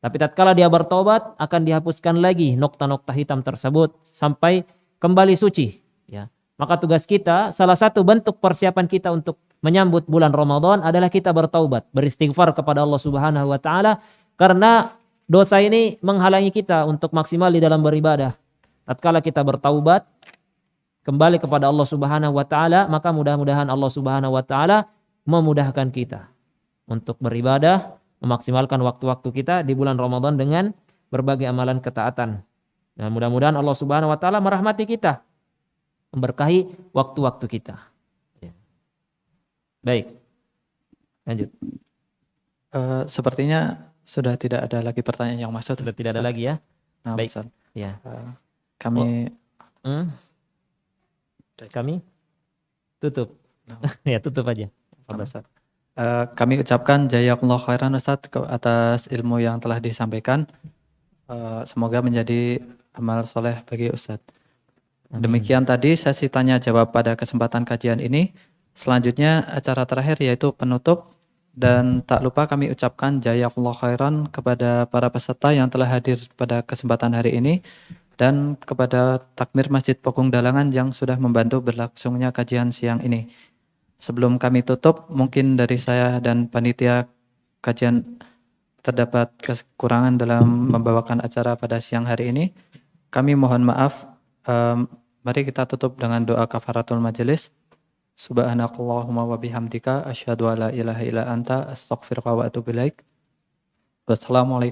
Tapi tatkala dia bertobat akan dihapuskan lagi nokta-nokta hitam tersebut sampai kembali suci, ya. Maka tugas kita, salah satu bentuk persiapan kita untuk menyambut bulan Ramadan adalah kita bertaubat, beristighfar kepada Allah Subhanahu wa taala, karena dosa ini menghalangi kita untuk maksimal di dalam beribadah. Tatkala kita bertaubat, kembali kepada Allah Subhanahu wa taala, maka mudah-mudahan Allah Subhanahu wa taala memudahkan kita untuk beribadah, memaksimalkan waktu-waktu kita di bulan Ramadan dengan berbagai amalan ketaatan. Dan mudah-mudahan Allah Subhanahu wa taala merahmati kita, memberkahi waktu-waktu kita. Ya. Baik. Lanjut. Sepertinya sudah tidak ada lagi pertanyaan yang masuk. Sudah tidak ada lagi ya. Nah, baik. Ustaz. Ya. Kami tutup. Ya, tutup aja. Ustaz. Kami ucapkan jazakallahu khairan Ustaz atas ilmu yang telah disampaikan. Semoga menjadi amal soleh bagi Ustaz. Demikian tadi sesi tanya jawab pada kesempatan kajian ini. Selanjutnya acara terakhir yaitu penutup, dan tak lupa kami ucapkan jazakallahu khairan kepada para peserta yang telah hadir pada kesempatan hari ini. dan kepada Takmir Masjid Pokong Dalangan yang sudah membantu berlangsungnya kajian siang ini. Sebelum kami tutup, mungkin dari saya dan panitia kajian terdapat kekurangan dalam membawakan acara pada siang hari ini. Kami mohon maaf. Mari kita tutup dengan doa kafaratul majelis. Subhanakallahumma wa bihamdika asyhadu an la ilaha illa anta astaghfiruka wa atubu ilaik. Wassalamualaikum